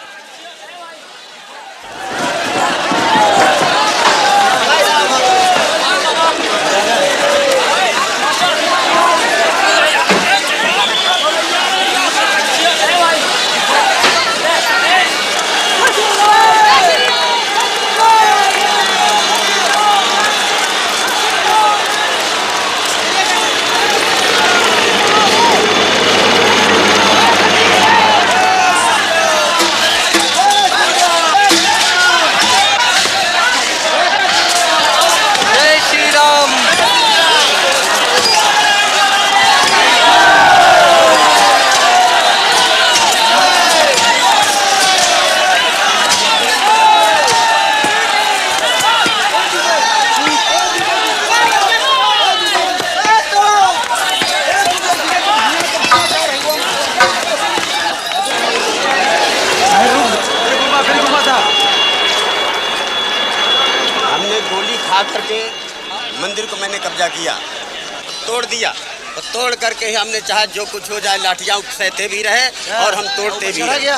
करके मंदिर को मैंने कब्जा किया, तोड़ दिया और तोड़ करके ही हमने चाहा जो कुछ हो जाए, लाठियाँ सहते भी रहे और हम तोड़ते भी रहे।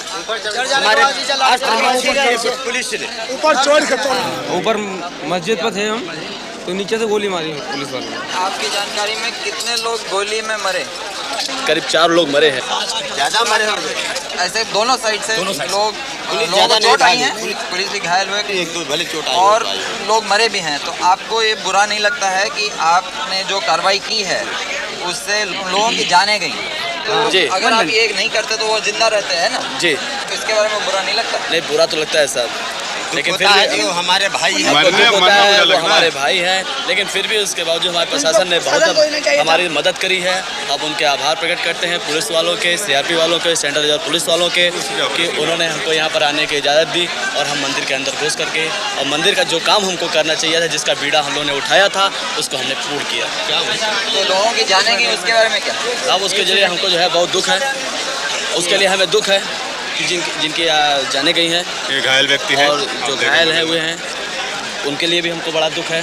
हमारे पुलिस ने ऊपर चोर के ऊपर मस्जिद पर थे हम, तो नीचे से गोली मारी पुलिस वालों ने। आपकी जानकारी में कितने लोग गोली में मरे? करीब 4 लोग मरे हैं। ज्यादा मरे होंगे। ऐसे दोनों साइड से लोग ज्यादा चोट आई है, पुलिस भी घायल हुए, एक दो भले चोट आई और लोग मरे भी हैं। तो आपको ये बुरा नहीं लगता है कि आपने जो कार्रवाई की है उससे लोगों की जानें गई? तो अगर आप ये नहीं करते तो वो जिंदा रहते हैं ना जी, तो इसके बारे में बुरा नहीं लगता? नहीं, बुरा तो लगता है साहब। लेकिन फिर भी जो हमारे भाई हैं, वो हमारे भाई हैं, लेकिन फिर भी उसके बावजूद हमारे प्रशासन ने बहुत हमारी मदद करी है। अब उनके आभार प्रकट करते हैं पुलिस वालों के, CRP वालों के, सेंट्रल रिजर्व पुलिस वालों के, कि उन्होंने हमको यहाँ पर आने की इजाज़त दी और हम मंदिर के अंदर घुस करके और मंदिर का जो काम हमको करना चाहिए था, जिसका बीड़ा हम लोगों ने उठाया था, उसको हमने पूर्ण किया। तो लोगों की जाने की उसके बारे में क्या? अब उसके जरिए हमको जो है बहुत दुख है, उसके लिए हमें दुख है कि जिनकी जाने गई हैं, ये घायल व्यक्ति हैं और जो घायल हैं हुए हैं, उनके लिए भी हमको बड़ा दुख है।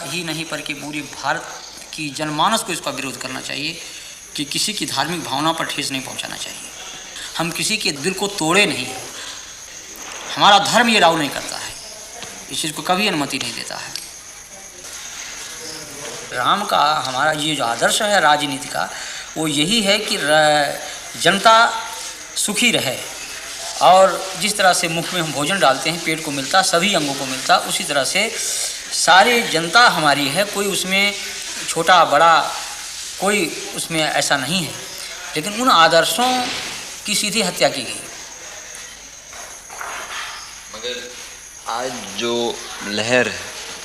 ही नहीं पर कि पूरी भारत की जनमानस को इसका विरोध करना चाहिए कि किसी की धार्मिक भावना पर ठेस नहीं पहुंचाना चाहिए। हम किसी के दिल को तोड़े नहीं, हमारा धर्म ये राव नहीं करता है, इस चीज़ को कभी अनुमति नहीं देता है। राम का हमारा ये जो आदर्श है राजनीति का, वो यही है कि जनता सुखी रहे, और जिस तरह से मुख में हम भोजन डालते हैं पेट को मिलता, सभी अंगों को मिलता, उसी तरह से सारी जनता हमारी है, कोई उसमें छोटा बड़ा कोई उसमें ऐसा नहीं है। लेकिन उन आदर्शों की सीधी हत्या की गई। मगर आज जो लहर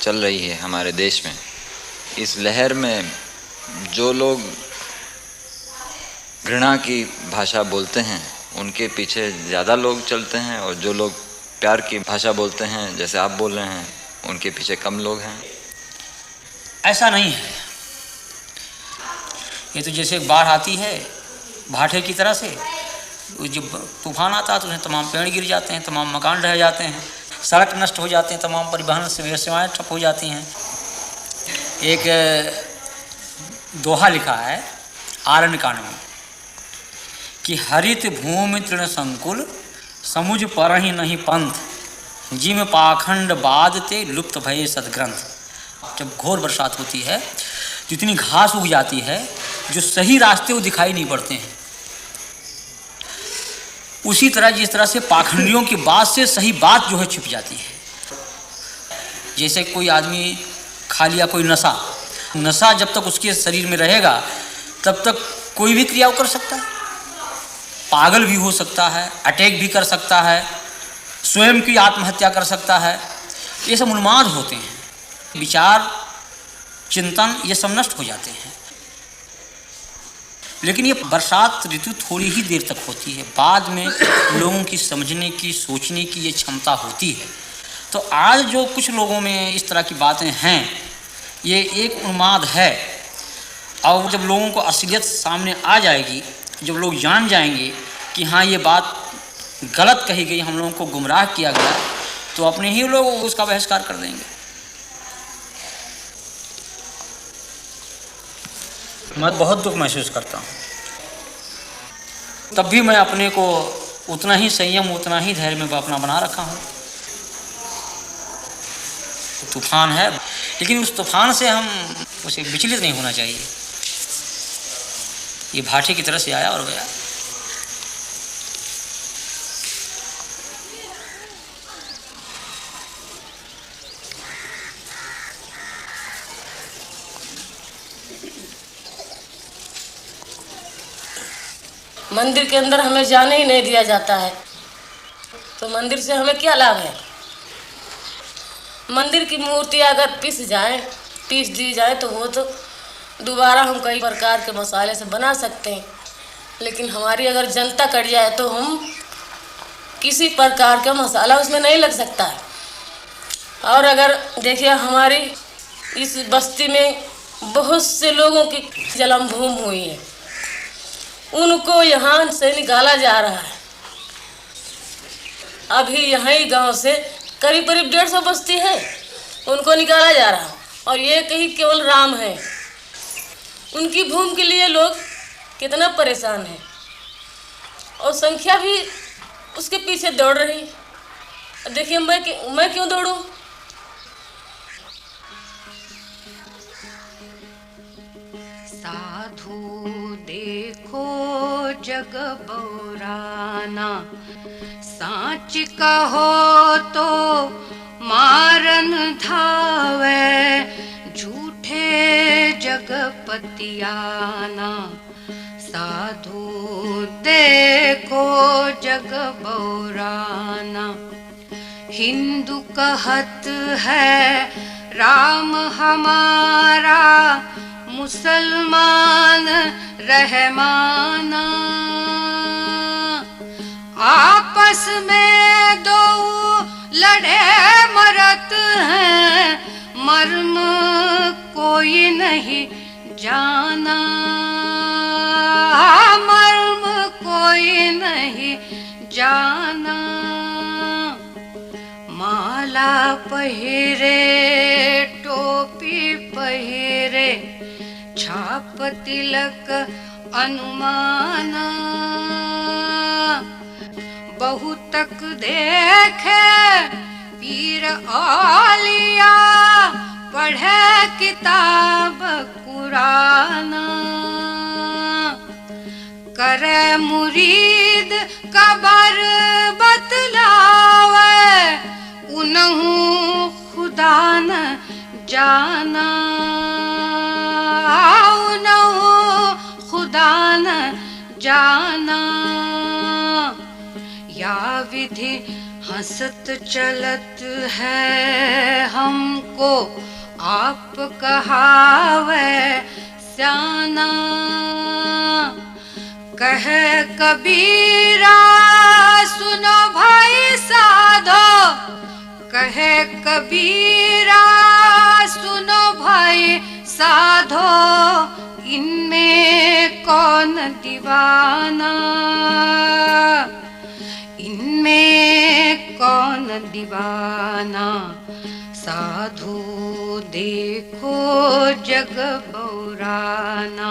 चल रही है हमारे देश में, इस लहर में जो लोग घृणा की भाषा बोलते हैं उनके पीछे ज़्यादा लोग चलते हैं, और जो लोग प्यार की भाषा बोलते हैं जैसे आप बोल रहे हैं उनके पीछे कम लोग हैं। ऐसा नहीं है। ये तो जैसे बाढ़ आती है भाटे की तरह से, जब तूफान आता है तो उसमें तमाम पेड़ गिर जाते हैं, तमाम मकान ढह जाते हैं, सड़क नष्ट हो जाते हैं, तमाम परिवहन सेवाएं ठप हो जाती हैं। एक दोहा लिखा है आरण्य कांड में कि हरित भूमि तृण संकुल समुझ पर ही नहीं पंथ, जिम पाखंड बादते लुप्त भये सदग्रंथ। जब घोर बरसात होती है तो इतनी घास उग जाती है, जो सही रास्ते वो दिखाई नहीं पड़ते हैं। उसी तरह जिस तरह से पाखंडियों की बात से सही बात जो है छिप जाती है। जैसे कोई आदमी खा लिया कोई नशा जब तक उसके शरीर में रहेगा तब तक कोई भी क्रिया कर सकता है, पागल भी हो सकता है, अटैक भी कर सकता है, स्वयं की आत्महत्या कर सकता है। ये सब उन्माद होते हैं, विचार चिंतन ये सब नष्ट हो जाते हैं। लेकिन ये बरसात ऋतु थोड़ी ही देर तक होती है, बाद में लोगों की समझने की सोचने की ये क्षमता होती है। तो आज जो कुछ लोगों में इस तरह की बातें हैं, ये एक उन्माद है। और जब लोगों को असलियत सामने आ जाएगी, जब लोग जान जाएंगे कि हाँ ये बात गलत कही गई, हम लोगों को गुमराह किया गया, तो अपने ही लोग उसका बहिष्कार कर देंगे। मैं बहुत दुख महसूस करता हूँ, तब भी मैं अपने को उतना ही संयम उतना ही धैर्य में अपना बना रखा हूँ। तूफान है, लेकिन उस तूफान से हम उसे विचलित नहीं होना चाहिए। ये भाटे की तरह से आया और गया। मंदिर के अंदर हमें जाने ही नहीं दिया जाता है। तो मंदिर से हमें क्या लाभ है? मंदिर की मूर्ति अगर पीस दी जाए तो वो तो दोबारा हम कई प्रकार के मसाले से बना सकते हैं, लेकिन हमारी अगर जनता कट जाए तो हम किसी प्रकार का मसाला उसमें नहीं लग सकता है। और अगर देखिए हमारी इस बस्ती में बहुत से लोगों की जन्म भूमि हुई है, उनको यहाँ से निकाला जा रहा है। अभी यहाँ गांव से करीब 150 बस्ती है, उनको निकाला जा रहा है। और ये कहीं केवल राम है, उनकी भूमि के लिए लोग कितना परेशान हैं और संख्या भी उसके पीछे दौड़ रही। देखिए मैं क्यों दौड़ूं? साधु देखो जग बौराना, साच कहो तो मारन धावे, झूठे जगपतियाना। साधु देखो जग बौराना, हिंदू कहत है राम हमारा, मुसलमान रहमाना। आपस में दो लड़े मरत हैं, मर्म कोई नहीं जाना, मर्म कोई नहीं जाना। माला पहिरे टोपी पहिरे, छाप तिलक अनुमाना। बहुतक देखे पीर औलिया, पढ़े किताब कुराना। करे मुरीद कबर बतलावे, उनहु खुदा न जाना, उनहु खुदा न जाना। या विधि हंसत चलत है हमको, आप कहावे स्याना। कहे कबीरा सुनो भाई साधो, कहे कबीरा सुनो भाई साधो, इनमें कौन दीवाना, इनमें कौन दीवाना। साधु देखो जग बौराना,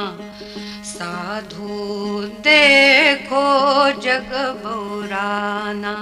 साधु देखो जग बौराना।